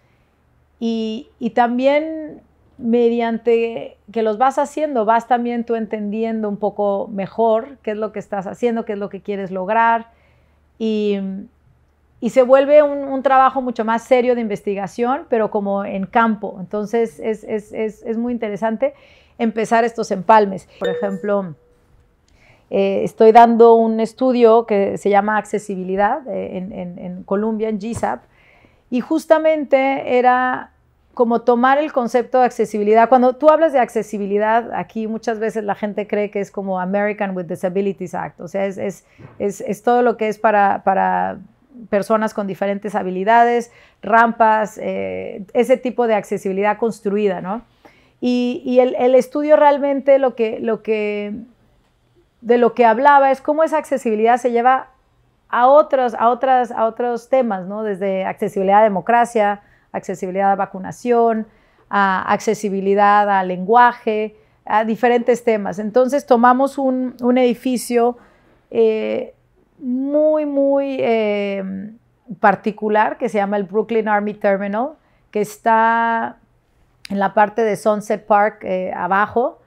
y también mediante que los vas haciendo, vas también tú entendiendo un poco mejor qué es lo que estás haciendo, qué es lo que quieres lograr y se vuelve un trabajo mucho más serio de investigación, pero como en campo. Entonces es muy interesante empezar estos empalmes. Por ejemplo, estoy dando un estudio que se llama Accesibilidad en Columbia, en GSAPP, y justamente era como tomar el concepto de accesibilidad. Cuando tú hablas de accesibilidad, aquí muchas veces la gente cree que es como American with Disabilities Act, o sea, es todo lo que es para personas con diferentes habilidades, rampas, ese tipo de accesibilidad construida, ¿no? Y el estudio realmente de lo que hablaba es cómo esa accesibilidad se lleva a otros temas, ¿no? Desde accesibilidad a democracia, accesibilidad a vacunación, a accesibilidad al lenguaje, a diferentes temas. Entonces tomamos un edificio muy particular que se llama el Brooklyn Army Terminal, que está en la parte de Sunset Park abajo,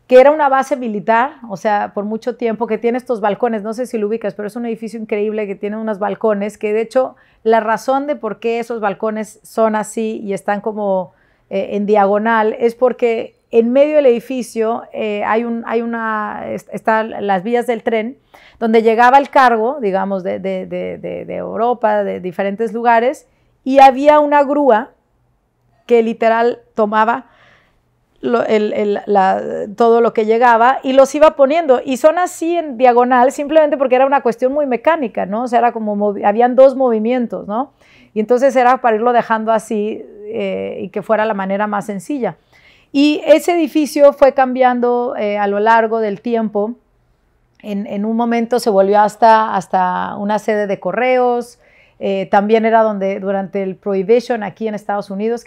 que era una base militar, o sea, por mucho tiempo, que tiene estos balcones, no sé si lo ubicas, pero es un edificio increíble que tiene unos balcones, que de hecho la razón de por qué esos balcones son así y están como en diagonal es porque en medio del edificio están las vías del tren, donde llegaba el cargo, digamos, de Europa, de diferentes lugares, y había una grúa que literal tomaba todo lo que llegaba y los iba poniendo, y son así en diagonal simplemente porque era una cuestión muy mecánica, ¿no? O sea, era como, habían dos movimientos, ¿no? Y entonces era para irlo dejando así y que fuera la manera más sencilla. Y ese edificio fue cambiando a lo largo del tiempo. En un momento se volvió hasta una sede de correos. También era donde durante el Prohibition aquí en Estados Unidos,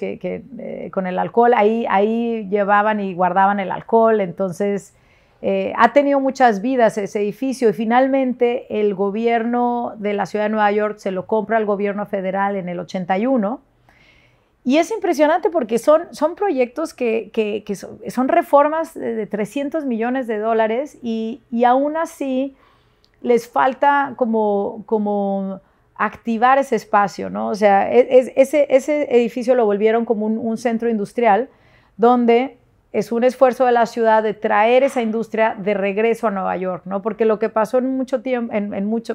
con el alcohol, ahí llevaban y guardaban el alcohol. Entonces ha tenido muchas vidas ese edificio, y finalmente el gobierno de la ciudad de Nueva York se lo compra al gobierno federal en el 81. Y es impresionante porque son proyectos que son reformas de $300 millones y aún así les falta como activar ese espacio, ¿no? O sea, ese edificio lo volvieron como un centro industrial donde es un esfuerzo de la ciudad de traer esa industria de regreso a Nueva York, ¿no? Porque lo que pasó en mucho tiempo,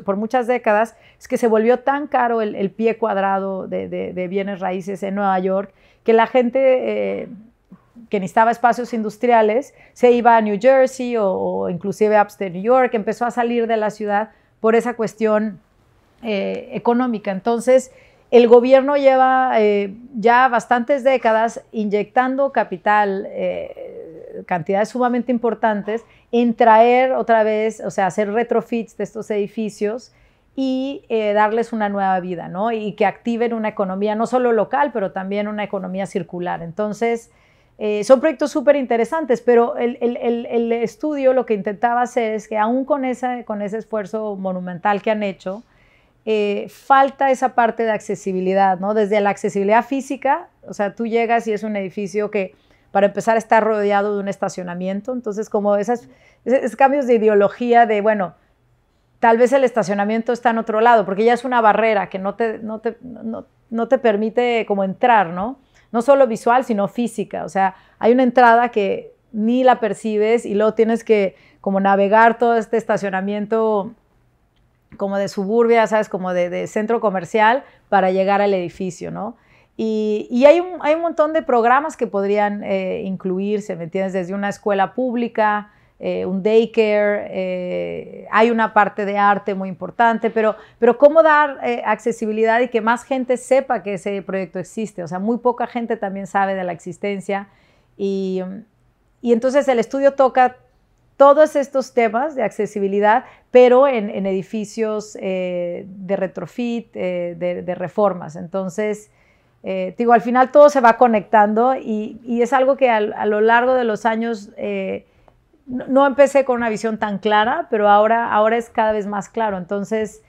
por muchas décadas, es que se volvió tan caro el pie cuadrado de bienes raíces en Nueva York que la gente que necesitaba espacios industriales se iba a New Jersey o inclusive upstate New York, empezó a salir de la ciudad por esa cuestión económica. Entonces, el gobierno lleva ya bastantes décadas inyectando capital, cantidades sumamente importantes, en traer otra vez, o sea, hacer retrofits de estos edificios y darles una nueva vida, ¿no? Y que activen una economía no solo local, pero también una economía circular. Entonces, son proyectos súper interesantes, pero el estudio lo que intentaba hacer es que aún con ese esfuerzo monumental que han hecho, falta esa parte de accesibilidad, ¿no? Desde la accesibilidad física, o sea, tú llegas y es un edificio que, para empezar, está rodeado de un estacionamiento, entonces como esos cambios de ideología de, bueno, tal vez el estacionamiento está en otro lado, porque ya es una barrera que no te permite como entrar, ¿no? No solo visual, sino física, o sea, hay una entrada que ni la percibes y luego tienes que como navegar todo este estacionamiento como de suburbia, ¿sabes? Como de centro comercial para llegar al edificio, ¿no? Y hay un montón de programas que podrían incluirse, ¿me entiendes? Desde una escuela pública, un daycare, hay una parte de arte muy importante, pero cómo dar accesibilidad y que más gente sepa que ese proyecto existe. O sea, muy poca gente también sabe de la existencia y entonces el estudio toca todos estos temas de accesibilidad, pero en edificios de retrofit, de reformas. Entonces, digo, al final todo se va conectando y es algo que a lo largo de los años no empecé con una visión tan clara, pero ahora es cada vez más claro. Entonces,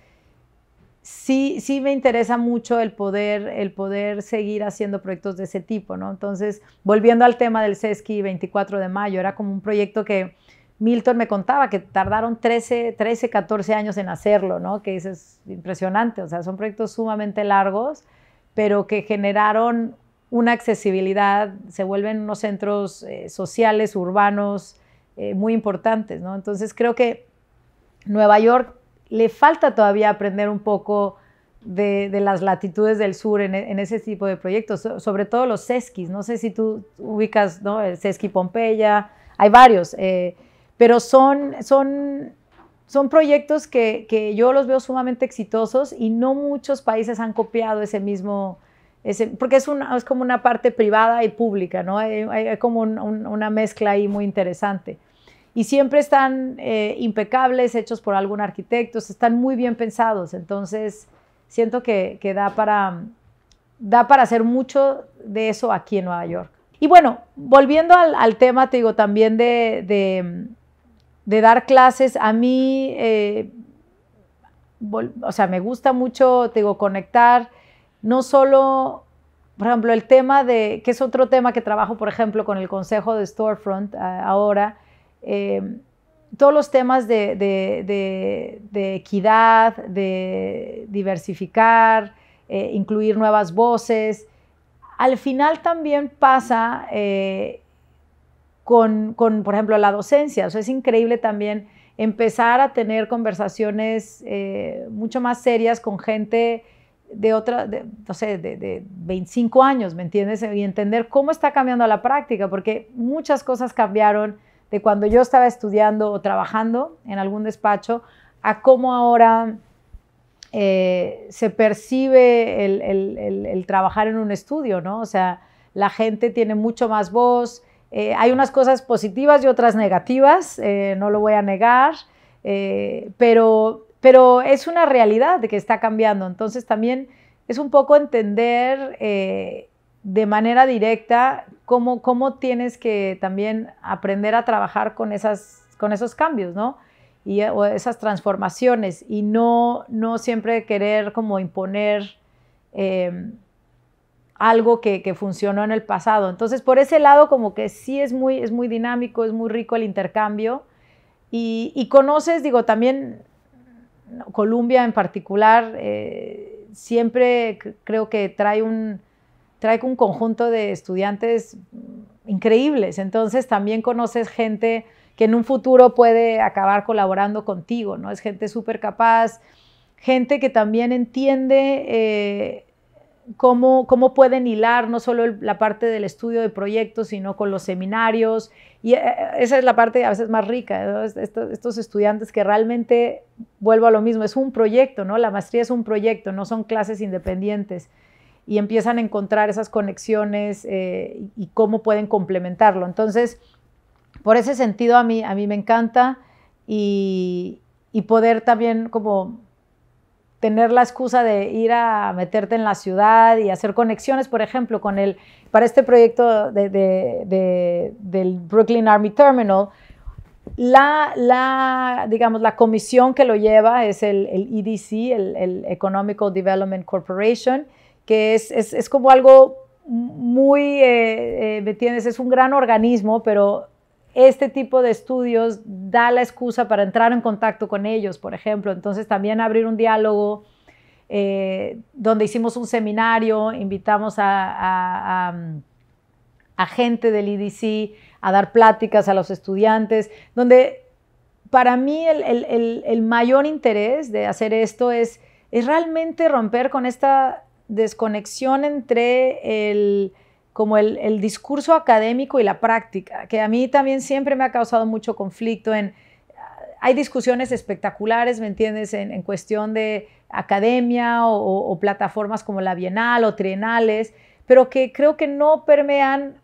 sí me interesa mucho el poder seguir haciendo proyectos de ese tipo, ¿no? Entonces, volviendo al tema del Sesqui 24 de mayo, era como un proyecto que Milton me contaba que tardaron 13, 14 años en hacerlo, ¿no? Que eso es impresionante, o sea, son proyectos sumamente largos, pero que generaron una accesibilidad, se vuelven unos centros sociales, urbanos, muy importantes, ¿no? Entonces creo que Nueva York le falta todavía aprender un poco de las latitudes del sur en ese tipo de proyectos, sobre todo los Sesquis. No sé si tú ubicas, ¿no? El Sesqui Pompeya, hay varios, pero son proyectos que yo los veo sumamente exitosos y no muchos países han copiado ese mismo, porque es como una parte privada y pública, ¿no? Hay como una mezcla ahí muy interesante. Y siempre están impecables, hechos por algún arquitecto, están muy bien pensados. Entonces, siento que da para hacer mucho de eso aquí en Nueva York. Y bueno, volviendo al tema, te digo, también de dar clases, a mí, o sea, me gusta mucho, te digo, conectar, no solo, por ejemplo, el tema que es otro tema que trabajo, por ejemplo, con el Consejo de Storefront ahora, todos los temas de equidad, de diversificar, incluir nuevas voces. Al final también pasa con, por ejemplo, la docencia. O sea, es increíble también empezar a tener conversaciones mucho más serias con gente no sé, de 25 años, ¿me entiendes? Y entender cómo está cambiando la práctica, porque muchas cosas cambiaron de cuando yo estaba estudiando o trabajando en algún despacho a cómo ahora se percibe el trabajar en un estudio, ¿no? O sea, la gente tiene mucho más voz, hay unas cosas positivas y otras negativas, no lo voy a negar, pero es una realidad de que está cambiando. Entonces también es un poco entender de manera directa cómo tienes que también aprender a trabajar con esos cambios, ¿no? O esas transformaciones y no siempre querer como imponer algo que funcionó en el pasado. Entonces, por ese lado, como que sí es muy dinámico, es muy rico el intercambio y conoces, digo, también Columbia en particular, siempre creo que trae un conjunto de estudiantes increíbles. Entonces también conoces gente que en un futuro puede acabar colaborando contigo, ¿no? Es gente súper capaz, gente que también entiende cómo pueden hilar no solo la parte del estudio de proyectos, sino con los seminarios. Y esa es la parte a veces más rica, ¿no? Estos estudiantes que realmente, vuelvo a lo mismo, es un proyecto, ¿no? La maestría es un proyecto, no son clases independientes. Y empiezan a encontrar esas conexiones y cómo pueden complementarlo. Entonces, por ese sentido, a mí me encanta y poder también como tener la excusa de ir a meterte en la ciudad y hacer conexiones, por ejemplo, para este proyecto del Brooklyn Army Terminal, digamos, la comisión que lo lleva es el EDC, el Economical Development Corporation, que es como algo muy, ¿me entiendes? Es un gran organismo, pero este tipo de estudios da la excusa para entrar en contacto con ellos, por ejemplo. Entonces también abrir un diálogo donde hicimos un seminario, invitamos a gente del EDC a dar pláticas a los estudiantes, donde para mí el mayor interés de hacer esto es realmente romper con esta desconexión entre el discurso académico y la práctica, que a mí también siempre me ha causado mucho conflicto. Hay discusiones espectaculares, ¿me entiendes?, en cuestión de academia o plataformas como la Bienal o trienales, pero que creo que no permean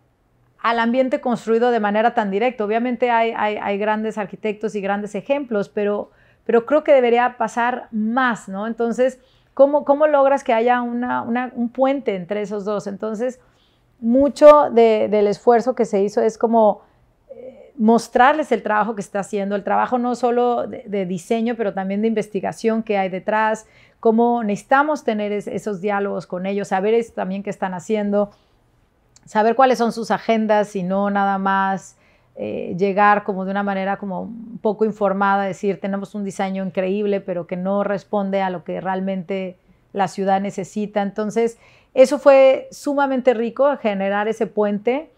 al ambiente construido de manera tan directa. Obviamente hay grandes arquitectos y grandes ejemplos, pero creo que debería pasar más, ¿no? Entonces, ¿cómo logras que haya un puente entre esos dos? Entonces, mucho del esfuerzo que se hizo es como mostrarles el trabajo que se está haciendo, el trabajo no solo de diseño, pero también de investigación que hay detrás, cómo necesitamos tener esos diálogos con ellos, saber también qué están haciendo, saber cuáles son sus agendas y no nada más llegar como de una manera como un poco informada, decir tenemos un diseño increíble, pero que no responde a lo que realmente la ciudad necesita. Entonces, eso fue sumamente rico, generar ese puente.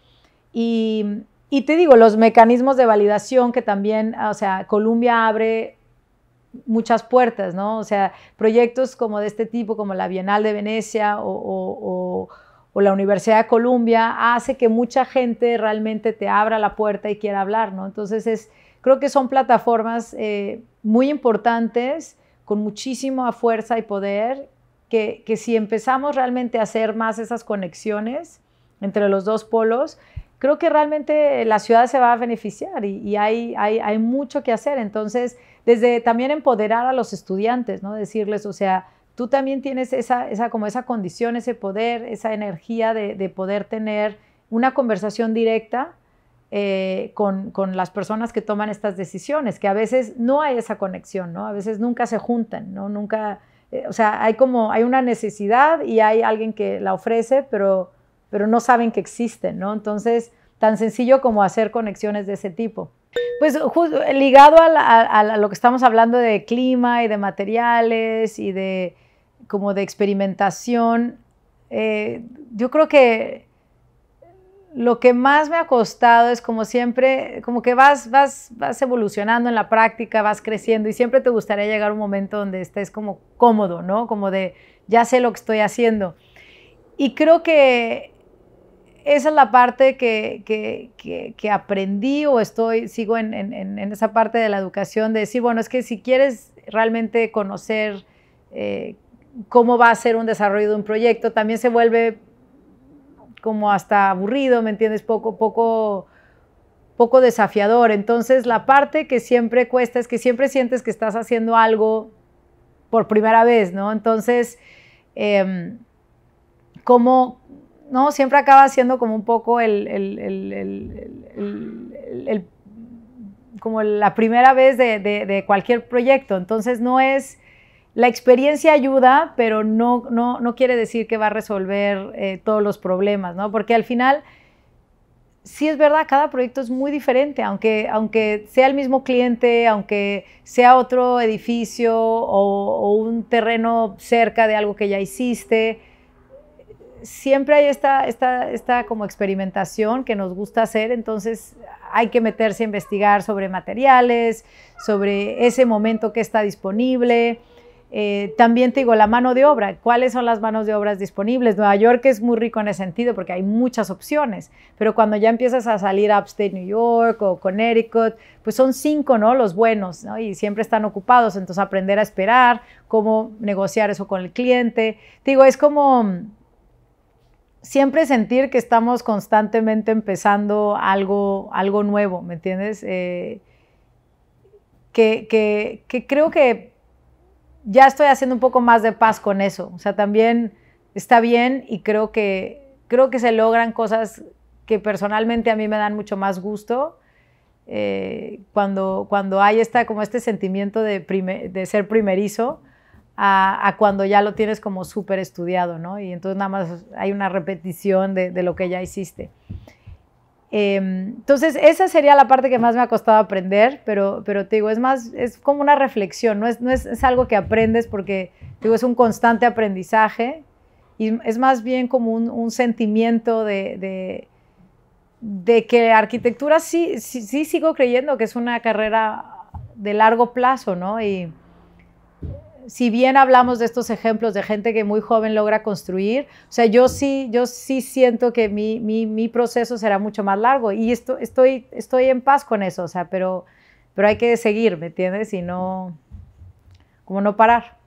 Y te digo, los mecanismos de validación que también, o sea, Columbia abre muchas puertas, ¿no? O sea, proyectos como de este tipo, como la Bienal de Venecia o la Universidad de Columbia, hace que mucha gente realmente te abra la puerta y quiera hablar, ¿no? Entonces, creo que son plataformas muy importantes, con muchísima fuerza y poder, que si empezamos realmente a hacer más esas conexiones entre los dos polos, creo que realmente la ciudad se va a beneficiar y hay mucho que hacer. Entonces, desde también empoderar a los estudiantes, ¿no? Decirles, o sea, tú también tienes esa condición, ese poder, esa energía de poder tener una conversación directa con las personas que toman estas decisiones, que a veces no hay esa conexión, ¿no? A veces nunca se juntan, ¿no? Nunca, o sea, hay una necesidad y hay alguien que la ofrece, pero no saben que existen, ¿no? Entonces, tan sencillo como hacer conexiones de ese tipo. Pues ligado a lo que estamos hablando de clima y de materiales y como de experimentación, yo creo que lo que más me ha costado es como siempre, como que vas evolucionando en la práctica, vas creciendo y siempre te gustaría llegar a un momento donde estés como cómodo, ¿no? Como de, ya sé lo que estoy haciendo. Y creo que esa es la parte que aprendí o sigo en esa parte de la educación, de decir, bueno, es que si quieres realmente conocer cómo va a ser un desarrollo de un proyecto, también se vuelve como hasta aburrido, ¿me entiendes? Poco desafiador. Entonces, la parte que siempre cuesta es que siempre sientes que estás haciendo algo por primera vez, ¿no? Entonces, ¿no? Siempre acaba siendo como un poco como la primera vez de cualquier proyecto. Entonces, no es... La experiencia ayuda, pero no quiere decir que va a resolver todos los problemas, ¿no? Porque al final sí es verdad, cada proyecto es muy diferente, aunque sea el mismo cliente, aunque sea otro edificio o un terreno cerca de algo que ya hiciste, siempre hay esta como experimentación que nos gusta hacer, entonces hay que meterse a investigar sobre materiales, sobre ese momento que está disponible. También te digo, la mano de obra, ¿cuáles son las manos de obras disponibles? Nueva York es muy rico en ese sentido porque hay muchas opciones, pero cuando ya empiezas a salir a Upstate New York o Connecticut, pues son 5, ¿no? Los buenos, ¿no? Y siempre están ocupados, entonces aprender a esperar, cómo negociar eso con el cliente. Te digo, es como siempre sentir que estamos constantemente empezando algo nuevo, ¿me entiendes? Que creo que ya estoy haciendo un poco más de paz con eso. O sea, también está bien y creo que se logran cosas que personalmente a mí me dan mucho más gusto cuando hay como este sentimiento de ser primerizo a cuando ya lo tienes como súper estudiado, ¿no? Y entonces nada más hay una repetición de lo que ya hiciste. Entonces esa sería la parte que más me ha costado aprender, pero te digo, es como una reflexión, no es algo que aprendes porque, te digo, es un constante aprendizaje y es más bien como un sentimiento de que arquitectura sí sigo creyendo que es una carrera de largo plazo, ¿no? Y si bien hablamos de estos ejemplos de gente que muy joven logra construir, o sea, yo sí siento que mi proceso será mucho más largo y estoy en paz con eso, o sea, pero hay que seguir, ¿me entiendes? Y no, como no parar.